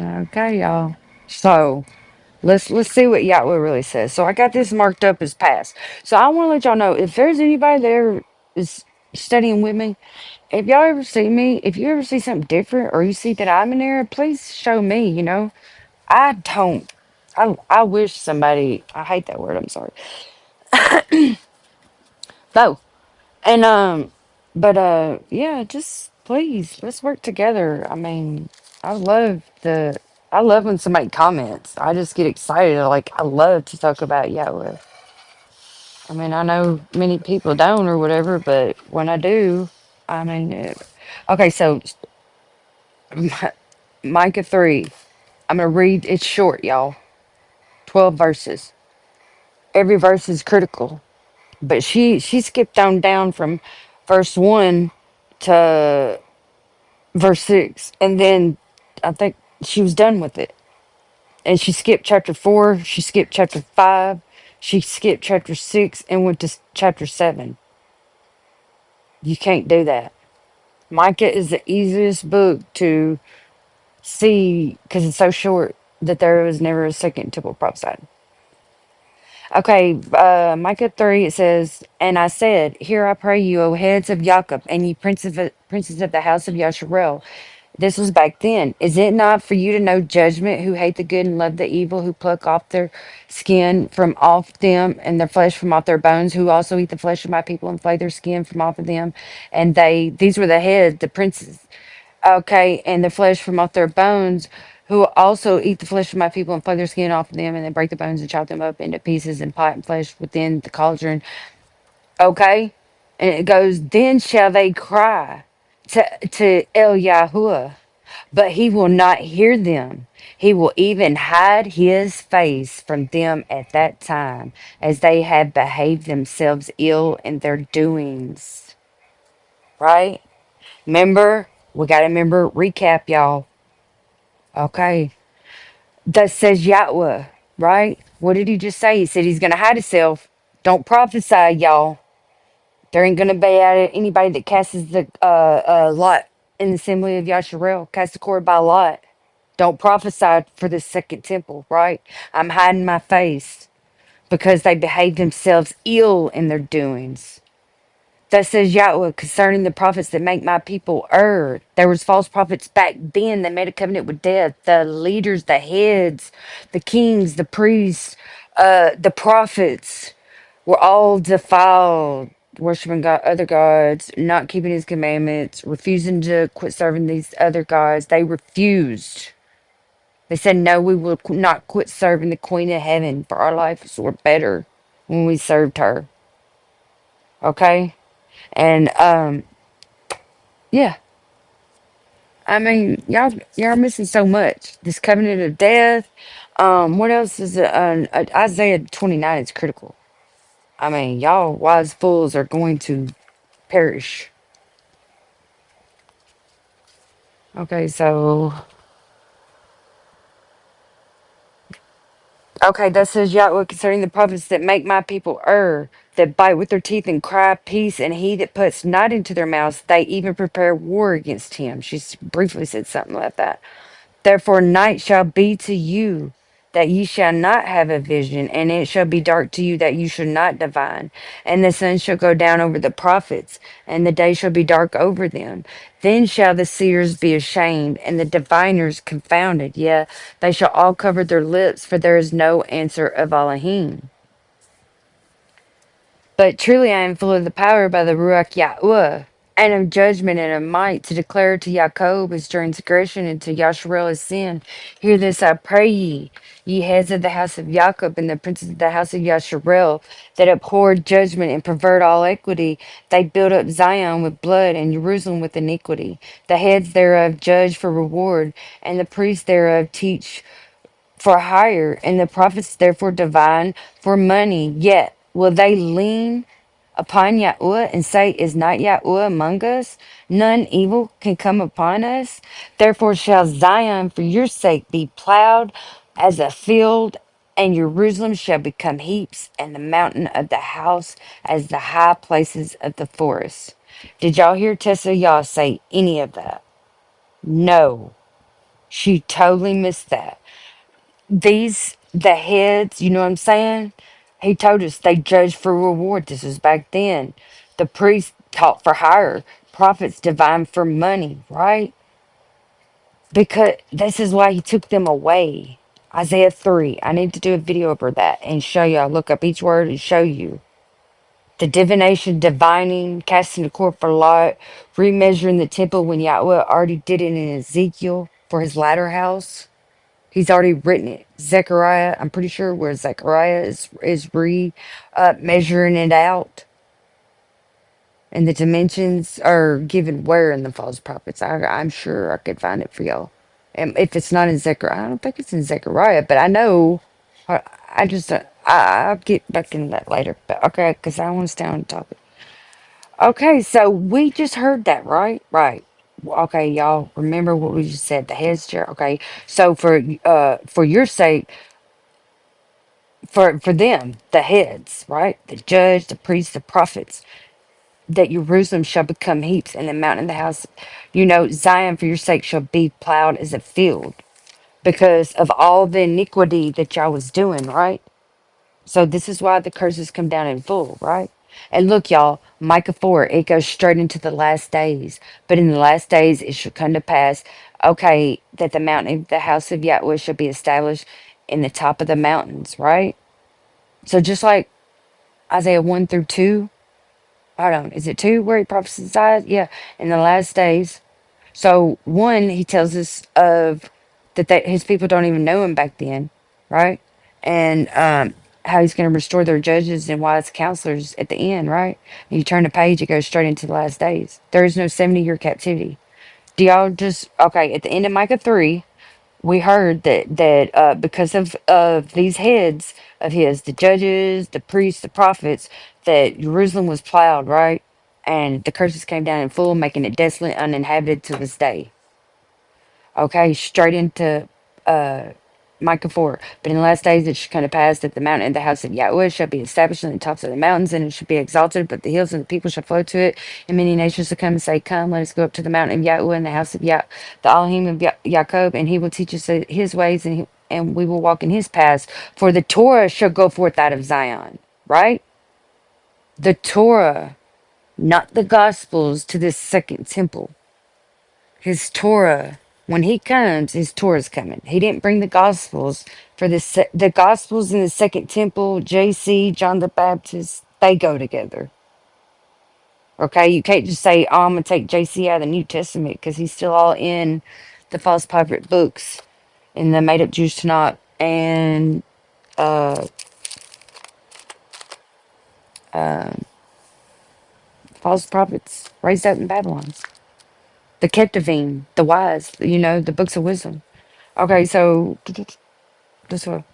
Okay, y'all. So let's see what Yahweh really says. So I got this marked up as past. So I want to let y'all know if there's anybody there is studying with me. If y'all ever see me, if you ever see something different or you see that I'm in there, please show me. I don't. I wish somebody. I hate that word. I'm sorry. No. And but yeah, just please let's work together. I mean, I love the I love when somebody comments. I just get excited. Like I love to talk about Yahweh. I mean, I know many people don't or whatever, but when I do, I mean, okay. So Micah 3. I'm gonna read. It's short, y'all. 12 verses. Every verse is critical, but she skipped on down from verse 1 to verse 6, and then I think she was done with it. And she skipped chapter 4, she skipped chapter 5, she skipped chapter 6, and went to chapter 7. You can't do that. Micah is the easiest book to see because it's so short that there was never a second temple prophesied. Okay, Micah 3, it says, and I said, hear I pray you, O heads of Jacob, and ye princes of the house of Yasharel. This was back then. Is it not for you to know judgment, who hate the good and love the evil, who pluck off their skin from off them and their flesh from off their bones, who also eat the flesh of my people and flay their skin from off of them? And these were the heads, the princes, okay, and the flesh from off their bones, who also eat the flesh of my people and flay their skin off of them, and then break the bones and chop them up into pieces and pot and flesh within the cauldron. Okay? And it goes, then shall they cry to El Yahuwah, but he will not hear them. He will even hide his face from them at that time, as they have behaved themselves ill in their doings. Right? Remember, we got to remember, recap, y'all. Okay. That says Yahweh, right? What did he just say? He said he's going to hide himself. Don't prophesy, y'all. There ain't gonna be anybody that casts the lot in the assembly of Yasharel, cast the cord by lot. Don't prophesy for the second temple, right? I'm hiding my face because they behaved themselves ill in their doings. Thus says Yahweh concerning the prophets that make my people err. There was false prophets back then that made a covenant with death. The leaders, the heads, the kings, the priests, the prophets were all defiled, worshiping God, other gods, not keeping his commandments, refusing to quit serving these other gods. They refused. They said, no, we will not quit serving the Queen of Heaven, for our lives were better when we served her. Okay? And yeah, I mean, y'all are missing so much. This covenant of death. What else is it? Isaiah 29 is critical. I mean, y'all wise fools are going to perish. Okay, so okay, that says Yahweh concerning the prophets that make my people err, that bite with their teeth and cry peace, and he that puts not into their mouths, they even prepare war against him. She's briefly said something like that. Therefore, night shall be to you that ye shall not have a vision, and it shall be dark to you that you shall not divine. And the sun shall go down over the prophets, and the day shall be dark over them. Then shall the seers be ashamed, and the diviners confounded. Yea, they shall all cover their lips, for there is no answer of Elohim. But truly I am full of the power by the Ruach Yahuwah, and of judgment and of might, to declare to Jacob his transgression and to Yasharel his sin. Hear this, I pray ye, ye heads of the house of Jacob and the princes of the house of Yasharel, that abhor judgment and pervert all equity. They build up Zion with blood and Jerusalem with iniquity. The heads thereof judge for reward, and the priests thereof teach for hire, and the prophets therefore divine for money. Yet will they lean upon Yahuwah and say, is not Yahuwah among us? None evil can come upon us. Therefore shall Zion for your sake be plowed as a field, and Jerusalem shall become heaps, and the mountain of the house as the high places of the forest. Did y'all hear Tessa Yah say any of that? No. She totally missed that. These the heads, you know what I'm saying? He told us they judged for reward. This was back then. The priests taught for hire, prophets divine for money, right? Because this is why he took them away. Isaiah 3. I need to do a video over that and show you. I'll look up each word and show you. The divination, divining, casting the cord for lot, remeasuring the temple when Yahweh already did it in Ezekiel for his latter house. He's already written it. Zechariah, I'm pretty sure where Zechariah is measuring it out. And the dimensions are given where in the false prophets. I'm sure I could find it for y'all. And if it's not in Zechariah, I don't think it's in Zechariah, but I know. I just, I'll get back into that later. But okay, because I want to stay on the topic. Okay, so we just heard that, right? Right. Okay, y'all remember what we just said. The heads chair. Okay, so for your sake, for them, the heads, right? The judge, the priests, the prophets, that Jerusalem shall become heaps, and the mountain of the house, Zion for your sake shall be plowed as a field, because of all the iniquity that y'all was doing, right? So this is why the curses come down in full, right? And look, y'all, Micah 4, it goes straight into the last days. But in the last days it shall come to pass, okay, that the mountain of the house of Yahweh shall be established in the top of the mountains, right? So just like Isaiah 1 through 2, hold on, is it 2 where he prophesied? Yeah, in the last days. So one, he tells us of that his people don't even know him back then, right? And how he's going to restore their judges and wise counselors at the end, right? And you turn the page, it goes straight into the last days. There is no 70-year captivity. Do y'all just okay? At the end of Micah 3, we heard that because of these heads of his, the judges, the priests, the prophets, that Jerusalem was plowed, right? And the curses came down in full, making it desolate, uninhabited to this day. Okay, straight into uh Micah 4. But in the last days it shall come to pass that the mountain and the house of Yahweh shall be established in the tops of the mountains, and it shall be exalted, but the hills and the people shall flow to it. And many nations shall come and say, come, let us go up to the mountain of Yahweh and the house of the Elohim of Jacob, and he will teach us his ways, and we will walk in his paths. For the Torah shall go forth out of Zion, right? The Torah, not the Gospels to this second temple. His Torah. When he comes, his Torah's coming. He didn't bring the Gospels for the Gospels in the Second Temple. JC, John the Baptist, they go together. Okay, you can't just say, "Oh, I'm gonna take JC out of the New Testament," because he's still all in the false prophet books in the made up Jews Tanakh and uh, false prophets raised up in Babylon. The Ketuvim, the wise, the books of wisdom. Okay, so this one.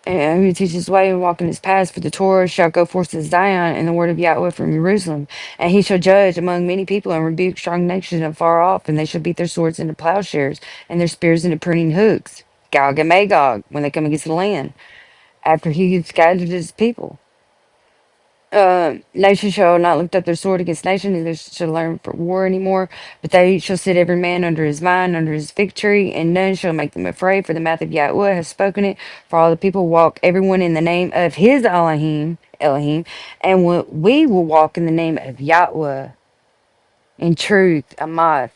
And who teaches his way and walk in his paths, for the Torah shall go forth to Zion, and the word of Yahweh from Jerusalem. And he shall judge among many people, and rebuke strong nations afar off, and they shall beat their swords into plowshares, and their spears into pruning hooks. Gog and Magog, when they come against the land, after he has gathered his people. Nation shall not lift up their sword against nation, neither shall learn for war anymore, but they shall sit every man under his vine, under his fig tree, and none shall make them afraid, for the mouth of Yahweh has spoken it. For all the people walk, everyone in the name of his Elohim, and we will walk in the name of Yahweh in truth, Amath.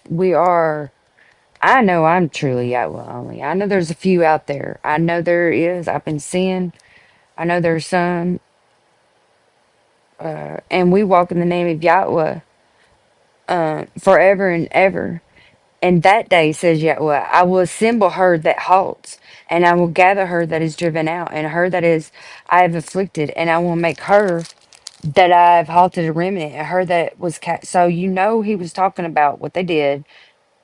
I know I'm truly Yahweh only. I know there's a few out there. I know there is. I've been seeing. I know there's some. And we walk in the name of Yahweh forever and ever. And that day, says Yahweh, I will assemble her that halts, and I will gather her that is driven out, and her that is I have afflicted, and I will make her that I have halted a remnant, and her that was so he was talking about what they did,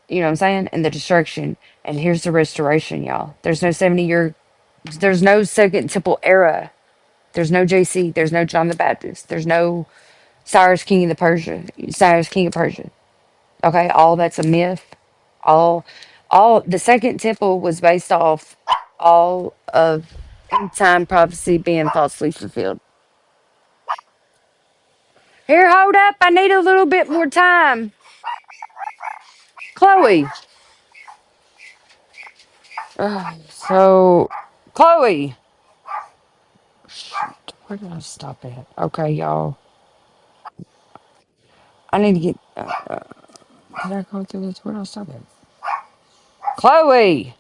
you know what I'm saying, and the destruction. And here's the restoration, y'all. There's no second temple era. There's no JC. There's no John the Baptist. There's no Cyrus king of Persia. Okay, all that's a myth. All all the second temple was based off all of end time prophecy being falsely fulfilled. Here, hold up. I need a little bit more time. Chloe. So Chloe. Shoot, where did I stop at? Okay, y'all. I need to get did I go through this? Where did I stop at? Chloe.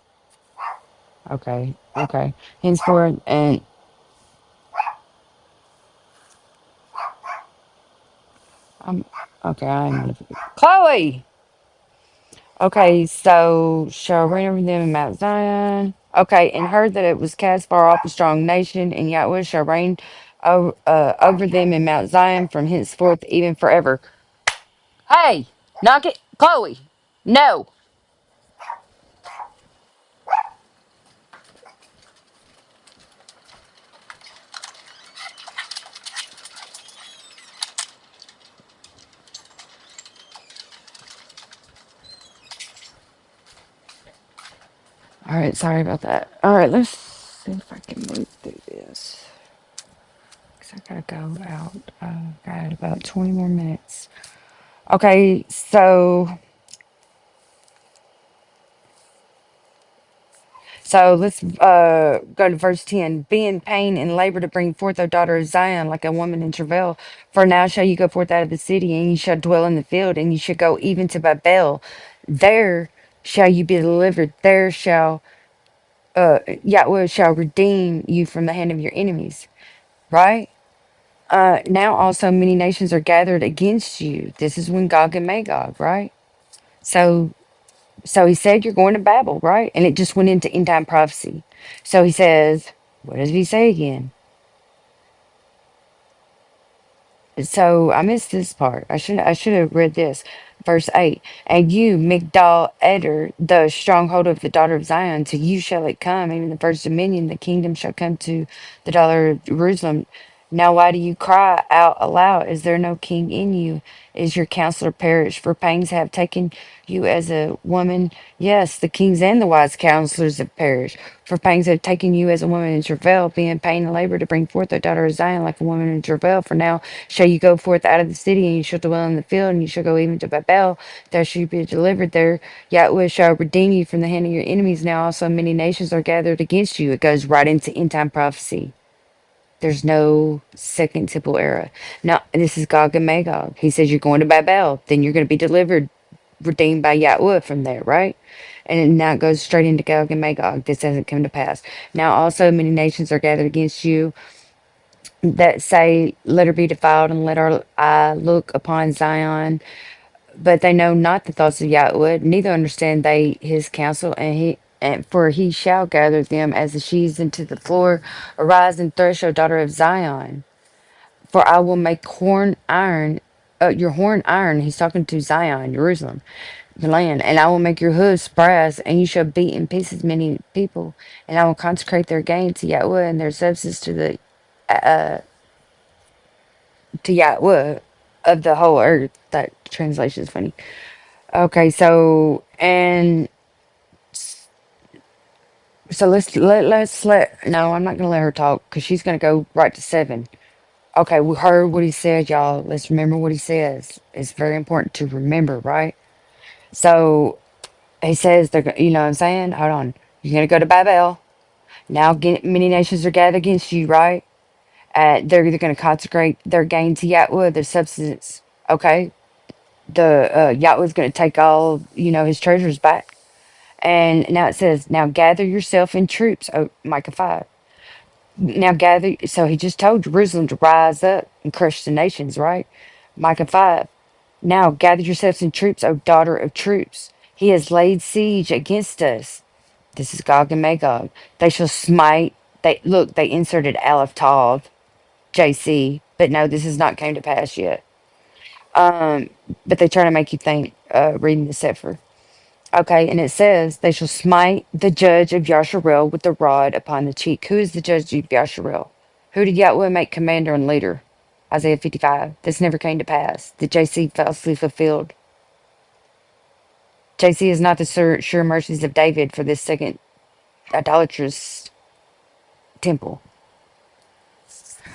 Okay, okay. Henceforth and I'm okay. I'm Chloe. Okay, so shall reign over them in Mount Zion. Okay, and heard that it was cast far off a strong nation, and Yahweh shall reign over them in Mount Zion from henceforth even forever. Hey, knock it, Chloe. No. All right, sorry about that. All right, let's see if I can move through this. Cause I gotta go out. Got about 20 more minutes. Okay, So let's go to verse 10. Be in pain and labor to bring forth, O daughter of Zion, like a woman in travail. For now shall you go forth out of the city, and you shall dwell in the field, and you shall go even to Babel. There shall you be delivered. There shall Yahweh shall redeem you from the hand of your enemies. Right? Now also many nations are gathered against you. This is when Gog and Magog, right? So so he said you're going to Babel, right? And it just went into end time prophecy. So he says, what does he say again? So I missed this part. I should have read this. Verse 8. And you, Migdal Eder, the stronghold of the daughter of Zion, to you shall it come, even the first dominion, the kingdom shall come to the daughter of Jerusalem. Now why do you cry out aloud? Is there no king in you? Is your counselor perished? For pangs have taken you as a woman. Yes, the kings and the wise counselors have perished. For pangs have taken you as a woman in travail, being pain and labor to bring forth the daughter of Zion like a woman in travail. For now shall you go forth out of the city, and you shall dwell in the field, and you shall go even to Babel. There shall you be delivered. There Yahweh shall redeem you from the hand of your enemies. Now also many nations are gathered against you. It goes right into end time prophecy. There's no second temple era. Now, this is Gog and Magog. He says you're going to Babel, then you're going to be delivered, redeemed by Yahweh from there, right? And now it goes straight into Gog and Magog. This hasn't come to pass. Now also many nations are gathered against you that say, let her be defiled and let our eye look upon Zion. But they know not the thoughts of Yahweh, neither understand they his counsel, and for he shall gather them as the sheaves into the floor. Arise and thresh, O daughter of Zion, for I will make horn iron, your horn iron. He's talking to Zion, Jerusalem, the land, and I will make your hooves brass, and you shall beat in pieces many people, and I will consecrate their gain to Yahweh and their substance to Yahweh of the whole earth. That translation is funny. Okay, so let's let no, I'm not gonna let her talk because she's gonna go right to 7. Okay, we heard what he said, y'all. Let's remember what he says. It's very important to remember, right? So he says you know what I'm saying? Hold on. You're gonna go to Babel. Now many nations are gathered against you, right? They're either gonna consecrate their gain to Yahweh, their substance. Okay, the Yahweh's gonna take all his treasures back. And now it says, now gather yourself in troops. Oh, Micah 5. Now gather. So he just told Jerusalem to rise up and crush the nations, right? Micah 5. Now gather yourselves in troops, O daughter of troops. He has laid siege against us. This is Gog and Magog. They shall smite. They inserted Aleph Tav, JC, but no, this has not came to pass yet. But they try to make you think reading the Sefer. Okay, and it says, they shall smite the judge of Yasharel with the rod upon the cheek. Who is the judge of Yasharel? Who did Yahweh make commander and leader? Isaiah 55. This never came to pass. The JC falsely fulfilled. JC is not the sure mercies of David for this second idolatrous temple.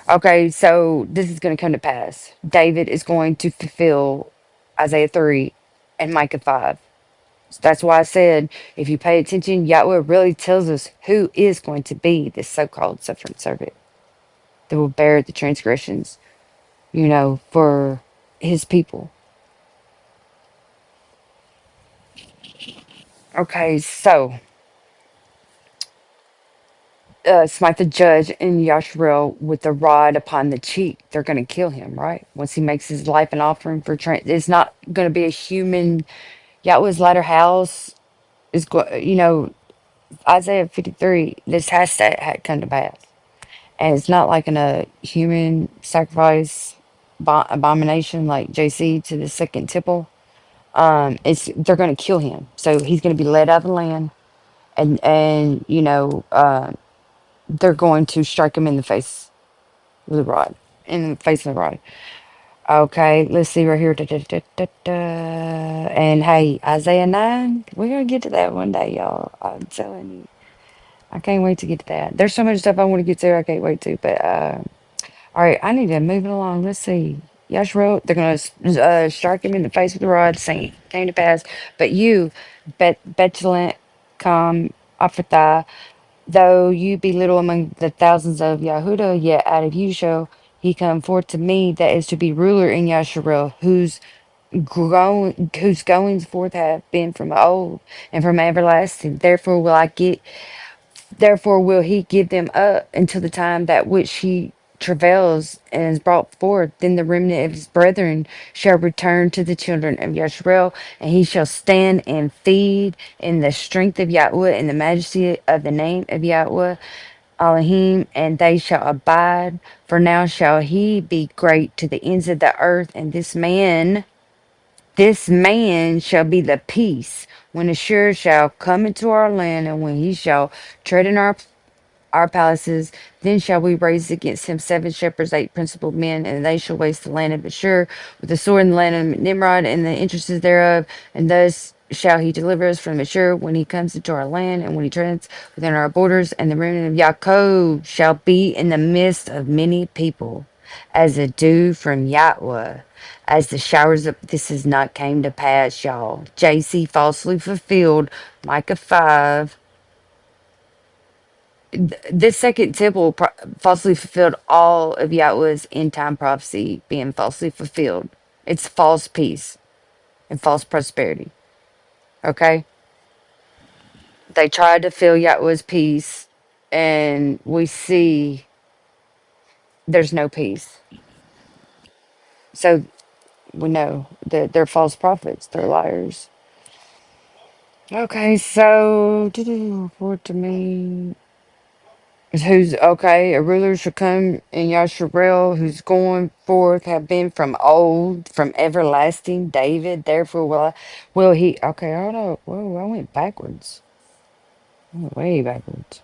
Okay, so this is going to come to pass. David is going to fulfill Isaiah 3 and Micah 5. That's why I said, if you pay attention, Yahweh really tells us who is going to be this so-called suffering servant that will bear the transgressions, for his people. Okay, so smite the judge in Yasharel with the rod upon the cheek. They're going to kill him, right? Once he makes his life an offering for it's not going to be a human. Yahweh's latter house is going. Isaiah 53. This has to come to pass. And it's not like in a human sacrifice abomination like JC to the second temple. It's they're going to kill him, so he's going to be led out of the land, and they're going to strike him in the face with a rod, in the face of the rod. Okay, let's see right here. Da, da, da, da, da. And hey, Isaiah 9, we're going to get to that one day, y'all. I'm telling you. I can't wait to get to that. There's so much stuff I want to get to. I can't wait to, but all right, I need to move it along. Let's see. Yashro, they're going to strike him in the face with the rod, saying, came to pass. But you, Betulent, come. Aphrata, though you be little among the thousands of Yahudah, yet out of you shall he come forth to me that is to be ruler in Yasharel, whose goings forth have been from old and from everlasting. Therefore will he give them up until the time that which he travails and is brought forth. Then the remnant of his brethren shall return to the children of Yasharel, and he shall stand and feed in the strength of Yahweh and the majesty of the name of Yahweh Elohim, and they shall abide. For now shall he be great to the ends of the earth, and this man shall be the peace when Ashur shall come into our land, and when he shall tread in our palaces. Then shall we raise against him 7 shepherds, 8 principal men, and they shall waste the land of Ashur with the sword, in the land of Nimrod and the entrances thereof. And thus shall he deliver us from Ashur when he comes into our land, and when he treads within our borders. And the remnant of Yaakov shall be in the midst of many people, as a dew from Yahweh, as the showers of this has not came to pass, y'all. JC falsely fulfilled, Micah 5. This second temple falsely fulfilled all of Yahweh's end time prophecy being falsely fulfilled. It's false peace and false prosperity. Okay? They tried to fill Yahweh's peace, and we see there's no peace. So we know that they're false prophets, they're liars. Okay, so report to me. Who's okay? A ruler shall come in Yasharel, whose going forth have been from old, from everlasting. David, therefore will he? Okay, hold on. Whoa, I went backwards. I went way backwards.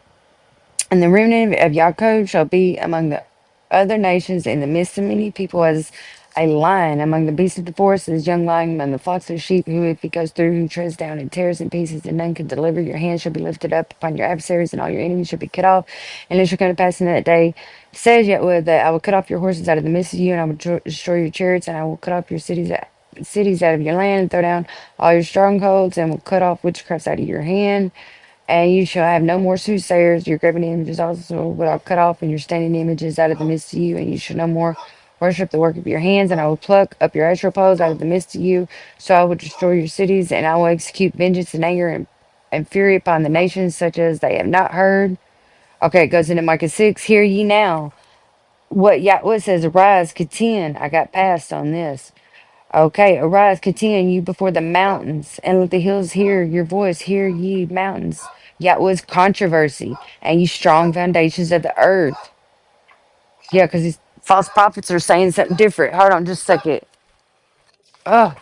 And the remnant of Yaakov shall be among the other nations in the midst of many people as a lion among the beasts of the forest, as young lion among the flocks of sheep, who if he goes through, who treads down and tears in pieces, and none can deliver. Your hand shall be lifted up upon your adversaries, and all your enemies shall be cut off. And it shall come to pass in that day, says Yahweh, that I will cut off your horses out of the midst of you, and I will destroy your chariots, and I will cut off your cities out of your land, and throw down all your strongholds, and will cut off witchcrafts out of your hand. And you shall have no more soothsayers. Your graven images also will I cut off, and your standing images out of the midst of you. And you shall no more worship the work of your hands. And I will pluck up your Asherah poles out of the midst of you. So I will destroy your cities, and I will execute vengeance and anger and fury upon the nations, such as they have not heard. Okay, it goes into Micah 6. Hear ye now what Yahweh says, arise, contend. I got passed on this. Okay, arise, contend you before the mountains, and let the hills hear your voice. Hear ye mountains, Yahweh's controversy, and you strong foundations of the earth. Yeah, because these false prophets are saying something different. Hold on just a second. Oh,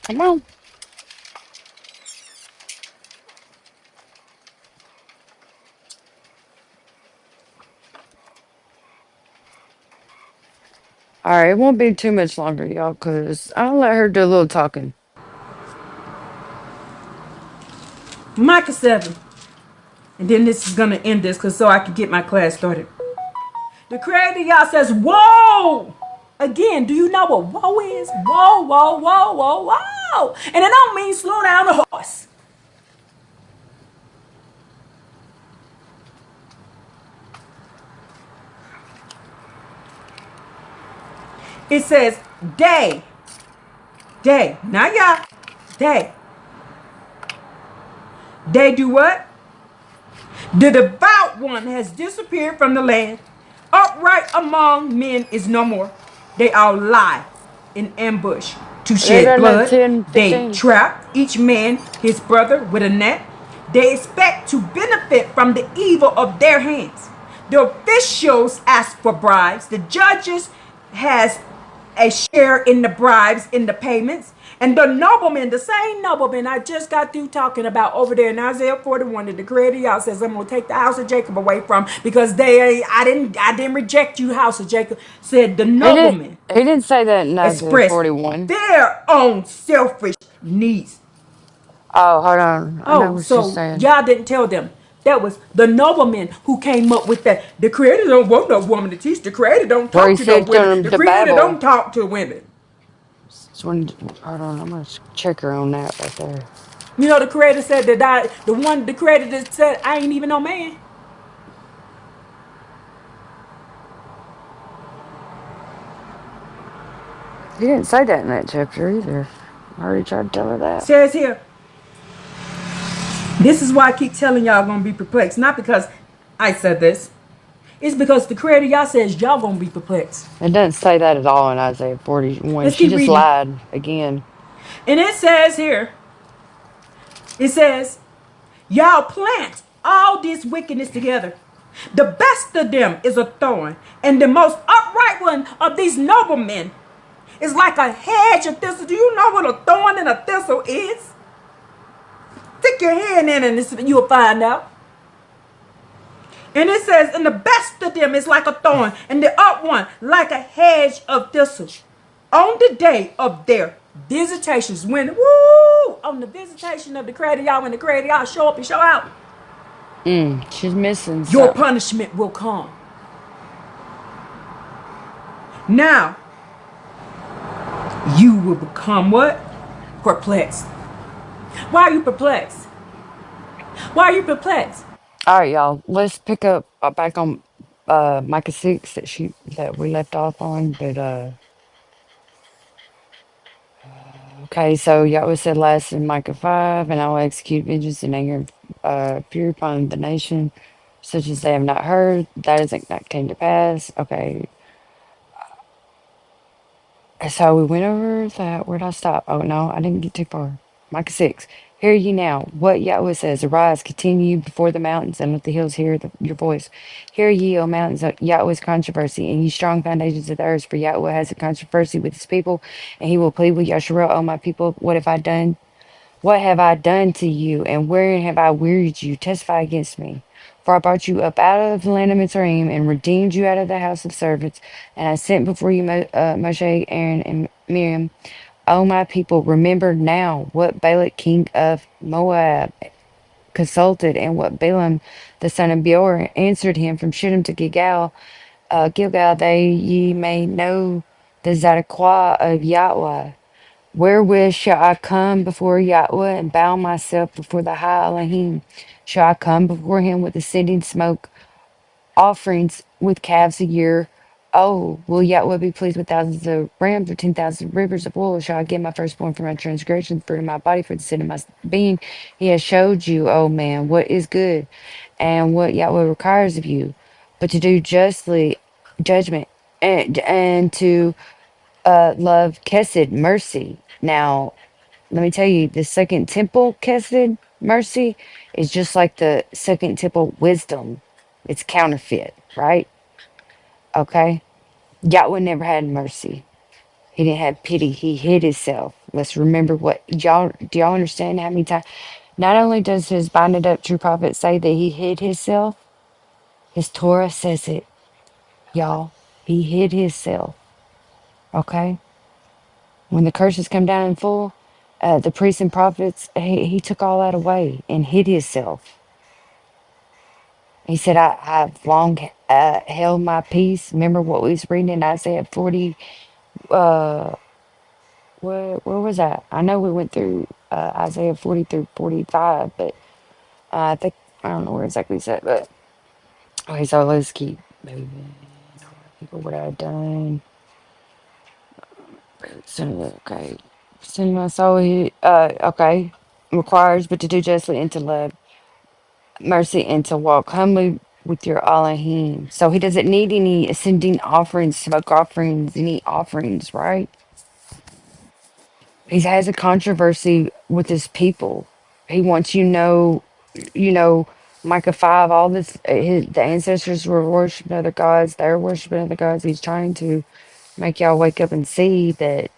come on. All right, it won't be too much longer, y'all, because I'll let her do a little talking. Micah 7. And then this is going to end this because so I can get my class started. The creator y'all says, whoa! Again, do you know what whoa is? Whoa, whoa, whoa, whoa, whoa. And it don't mean slow down the horse. It says, day, not y'all, day. They do what? The devout one has disappeared from the land. Upright among men is no more. They all lie in ambush to They shed got another blood. 10, They 15. trap each man his brother with a net. They expect to benefit from the evil of their hands. The officials ask for bribes. The judges has a share in the bribes, in the payments. And the nobleman, the same nobleman I just got through talking about over there in Isaiah 41, that the creator y'all says, I'm gonna take the house of Jacob away from, because I didn't reject you, house of Jacob, said the He didn't. nobleman He didn't say that in Isaiah expressed 41. their own selfish needs. Oh, hold on. I know Oh, what she's so saying. y'all didn't tell them That was the nobleman who came up with that. The creator don't want no woman to teach. The creator don't Where he talk to no said women. to them The to creator Babel. don't talk to women. It's when, hold on, I'm gonna check her on that right there. You know, the creator said that the creator that said, I ain't even no man. He didn't say that in that chapter either. I already tried to tell her that. Says here, this is why I keep telling y'all gonna be perplexed. Not because I said this. It's because the creator y'all says y'all gonna be perplexed. It doesn't say that at all in Isaiah 41. Let's She keep just reading. lied again. And it says here, it says, y'all plant all this wickedness together. The best of them is a thorn, and the most upright one of these noblemen is like a hedge of thistle. Do you know what a thorn and a thistle is? Stick your hand in it and you'll find out. And it says, and the best of them is like a thorn, and the up one like a hedge of thistles. On the day of their visitations, on the visitation of the creator, y'all, when the creator, y'all show up and show out, She's missing your something. punishment will come. Now, you will become what? Perplexed. Why are you perplexed? Why are you perplexed? All right, y'all. Let's pick up back on Micah 6 that we left off on. But okay, so Yahweh said last in Micah 5, and I will execute vengeance and anger and fury upon the nation, such as they have not heard. That is not came to pass. Okay, so we went over that. Where'd I stop? Oh, no, I didn't get too far. Micah 6. Hear ye now what Yahweh says. Arise, continue before the mountains, and let the hills hear your voice. Hear ye, O mountains, Yahweh's controversy, and ye strong foundations of the earth. For Yahweh has a controversy with his people, and he will plead with Yasharel, O my people. What have I done? What have I done to you, and wherein have I wearied you? Testify against me. For I brought you up out of the land of Mizraim, and redeemed you out of the house of servants. And I sent before you Moshe, Aaron, and Miriam. O my people, remember now what Balak king of Moab consulted, and what Balaam the son of Beor answered him from Shittim to Gilgal, that ye may know the Zadokah of Yahweh. Wherewith shall I come before Yahweh and bow myself before the high Elohim? Shall I come before him with ascending smoke, offerings with calves a year? Oh, will Yahweh be pleased with thousands of rams or 10,000 rivers of oil? Shall I give my firstborn for my transgression, fruit of my body for the sin of my being? He has showed you, O man, what is good and what Yahweh requires of you, but to do justly judgment and to love Kesed mercy. Now, let me tell you, the second temple, Kesed, mercy, is just like the second temple, wisdom. It's counterfeit, right? Okay? Yahweh never had mercy. He didn't have pity. He hid himself. Let's remember what do y'all understand how many times? Not only does his binded up true prophet say that he hid himself, his Torah says it, y'all. He hid himself. Okay? When the curses come down in full, the priests and prophets, he took all that away and hid himself. He said, I've long held my peace. Remember what we was reading in Isaiah 40? Uh, where was that? I know we went through Isaiah 40 through 45, but I think, I don't know where exactly it's at, but okay, so let's keep moving. People, what I've done. Okay. Send my soul, okay. Requires, but to do justly and to love mercy and to walk humbly with your Elohim. So he doesn't need any ascending offerings, smoke offerings, any offerings, right? He has a controversy with his people. He wants you know, Micah 5, all this, the ancestors were worshiping other gods, they're worshiping other gods. He's trying to make y'all wake up and see that,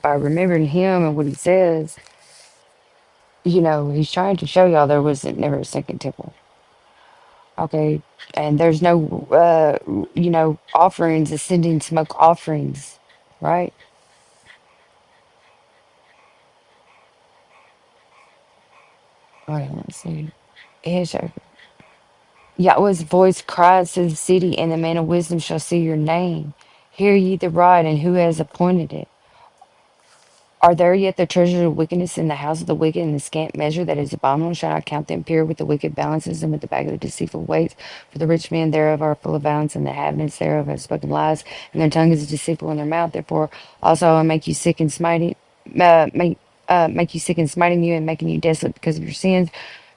by remembering him and what he says, he's trying to show y'all there was never a second temple. Okay. And there's no, offerings, ascending smoke offerings, right? All right, let's see. Yes, Yahweh's voice cries to the city, and the man of wisdom shall see your name. Hear ye the rod, and who has appointed it? Are there yet the treasures of wickedness in the house of the wicked, and the scant measure that is abominable? Shall I count them pure with the wicked balances, and with the bag of the deceitful weights? For the rich men thereof are full of violence, and the inhabitants thereof have spoken lies, and their tongue is deceitful in their mouth. Therefore also I will make you sick and smiting, make you sick and smiting you, and making you desolate because of your sins.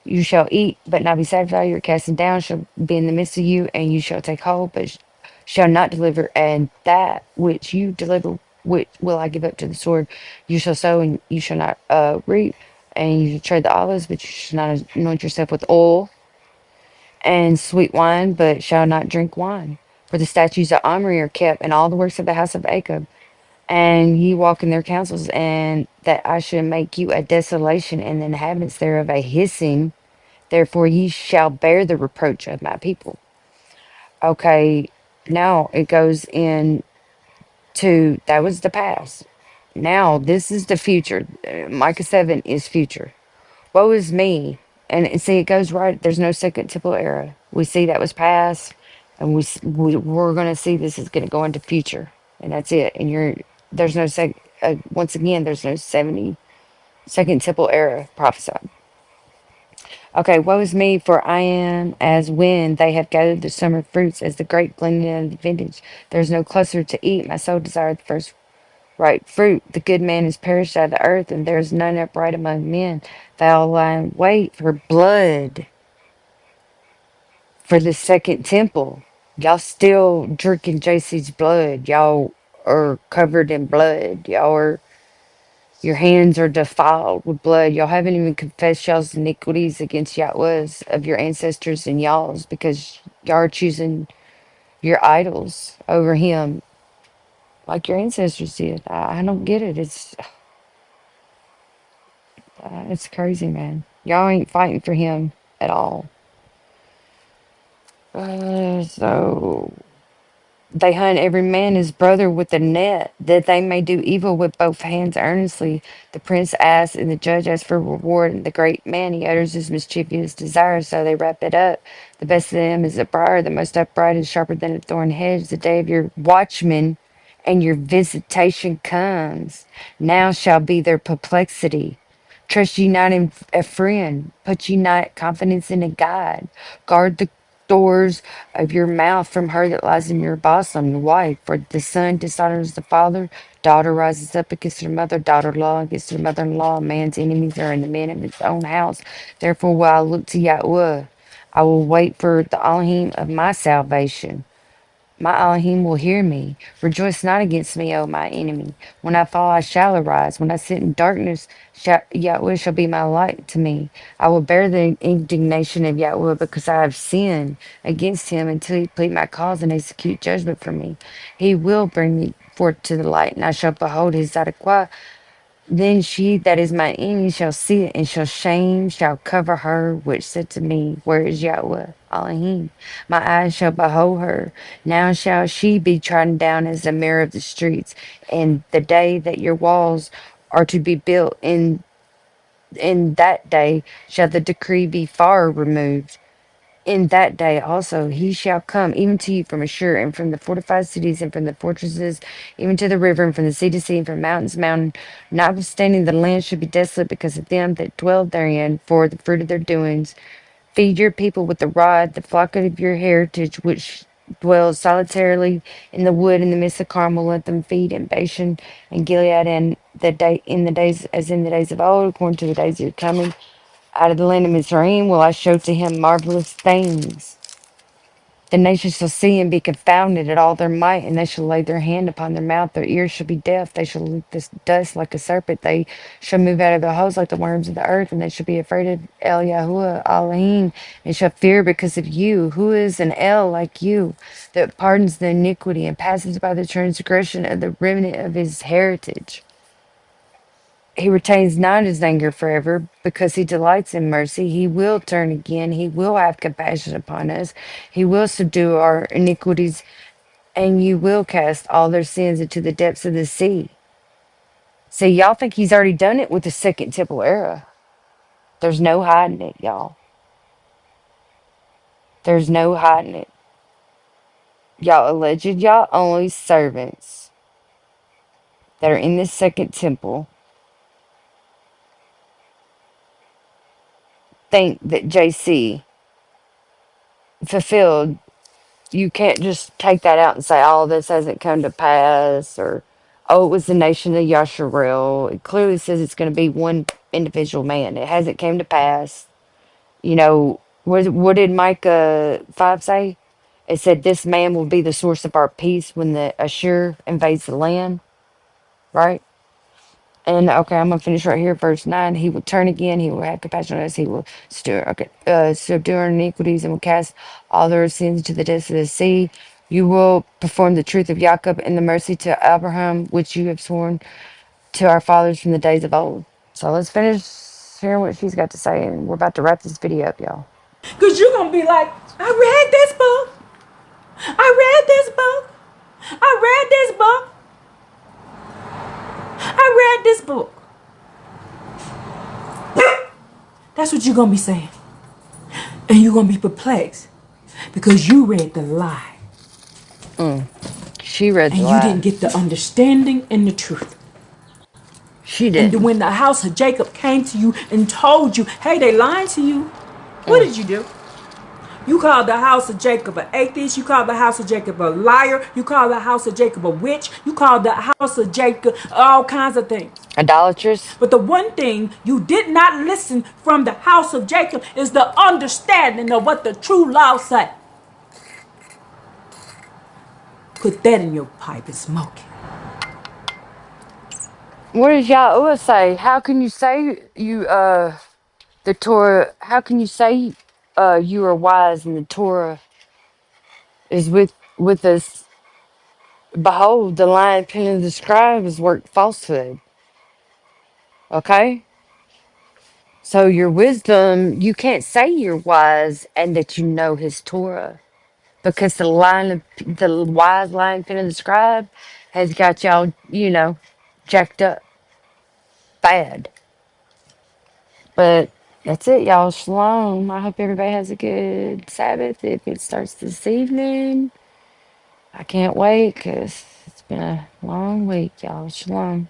You shall eat, but not be satisfied. Your casting down shall be in the midst of you, and you shall take hold, but shall not deliver. And that which you deliver, which will I give up to the sword. You shall sow, and you shall not reap. And you shall tread the olives, but you shall not anoint yourself with oil and sweet wine, but shall not drink wine. For the statutes of Omri are kept, and all the works of the house of Jacob. And ye walk in their counsels, and that I should make you a desolation, and the inhabitants thereof a hissing. Therefore ye shall bear the reproach of my people. Okay, now it goes in to that was the past. Now this is the future. Micah 7 is future. Woe is me. And see, it goes right. There's no second temple era. We see that was past, and we're going to see this is going to go into future. And that's it. And there's no once again, there's no 72nd temple era prophesied. Okay, woe is me, for I am as when they have gathered the summer fruits, as the grape gleaning of the vintage. There is no cluster to eat. My soul desired the first ripe fruit. The good man is perished out of the earth, and there is none upright among men. They all lie in wait for blood, for the second temple. Y'all still drinking JC's blood. Y'all are covered in blood. Your hands are defiled with blood. Y'all haven't even confessed y'all's iniquities against Yahweh's of your ancestors and y'all's, because y'all are choosing your idols over him like your ancestors did. I don't get it. It's crazy, man. Y'all ain't fighting for him at all. So they hunt every man his brother with a net, that they may do evil with both hands earnestly. The prince asks, and the judge asks for reward, and the great man he utters his mischievous desires, so they wrap it up. The best of them is a briar, the most upright is sharper than a thorn hedge. The day of your watchman and your visitation comes. Now shall be their perplexity. Trust ye not in a friend, put ye not confidence in a guide. Guard the doors of your mouth from her that lies in your bosom, your wife. For the son dishonors the father, daughter rises up against her mother, daughter-in-law against her mother-in-law. Man's enemies are in the men of his own house. Therefore will I look to Yahweh. I will wait for the Elohim of my salvation. My Elohim will hear me. Rejoice not against me, O my enemy. When I fall, I shall arise. When I sit in darkness, Yahweh shall be my light to me. I will bear the indignation of Yahweh, because I have sinned against him, until he plead my cause and execute judgment for me. He will bring me forth to the light, and I shall behold his Zadokah. Then she that is my enemy shall see it, and shall cover her, which said to me, where is Yahweh Elohim? My eyes shall behold her. Now shall she be trodden down as the mirror of the streets. And the day that your walls are to be built, in that day shall the decree be far removed. In that day also he shall come even to you from Ashur, and from the fortified cities, and from the fortresses, even to the river, and from the sea to sea, and from mountain to mountain. Notwithstanding, the land should be desolate because of them that dwell therein, for the fruit of their doings. Feed your people with the rod, the flock of your heritage, which dwells solitarily in the wood in the midst of Carmel. Let them feed in Bashan and Gilead, and the day in the days as in the days of old, according to the days of your coming. Out of the land of Mizraim will I show to him marvelous things. The nations shall see and be confounded at all their might, and they shall lay their hand upon their mouth. Their ears shall be deaf. They shall lick the dust like a serpent. They shall move out of their holes like the worms of the earth, and they shall be afraid of El Yahuwah Elohim, and shall fear because of you. Who is an El like you, that pardons the iniquity and passes by the transgression of the remnant of his heritage? He retains not his anger forever, because he delights in mercy. He will turn again. He will have compassion upon us. He will subdue our iniquities, and you will cast all their sins into the depths of the sea. See, y'all think he's already done it with the second temple era. There's no hiding it, y'all. There's no hiding it. Y'all alleged y'all only servants that are in this second temple think that JC fulfilled. You can't just take that out and say, "Oh, this hasn't come to pass," or "Oh, it was the nation of Yasharel." It clearly says it's going to be one individual man. It hasn't come to pass. What did Micah 5 say? It said, "This man will be the source of our peace when the Ashur invades the land," right? And okay, I'm gonna finish right here, verse 9. He will turn again, he will have compassion on us, he will subdue our iniquities and will cast all their sins to the depths of the sea. You will perform the truth of Jacob and the mercy to Abraham, which you have sworn to our fathers from the days of old. So let's finish hearing what she's got to say, and we're about to wrap this video up, y'all. Because you're going to be like, I read this book. I read this book. I read this book. I read this book. That's what you're going to be saying. And you're going to be perplexed because you read the lie She read the and you didn't lie. get the understanding and the truth. She And didn't. when the house of Jacob came to you and told you, hey, they lying to you, what Mm. did you do? You called the house of Jacob an atheist. You called the house of Jacob a liar. You called the house of Jacob a witch. You called the house of Jacob all kinds of things. Idolatrous. But the one thing you did not listen from the house of Jacob is the understanding of what the true law said. Put that in your pipe and smoke it. What does Yahweh say? How can you say the Torah? How can you say you are wise and the Torah is with us? Behold, the lion pen of the scribes work falsehood. Okay, so your wisdom, you can't say you're wise and that you know His Torah because the wise lion pen of the scribe has got y'all, jacked up bad. But that's it, y'all. Shalom. I hope everybody has a good Sabbath. If it starts this evening, I can't wait because it's been a long week, y'all. Shalom.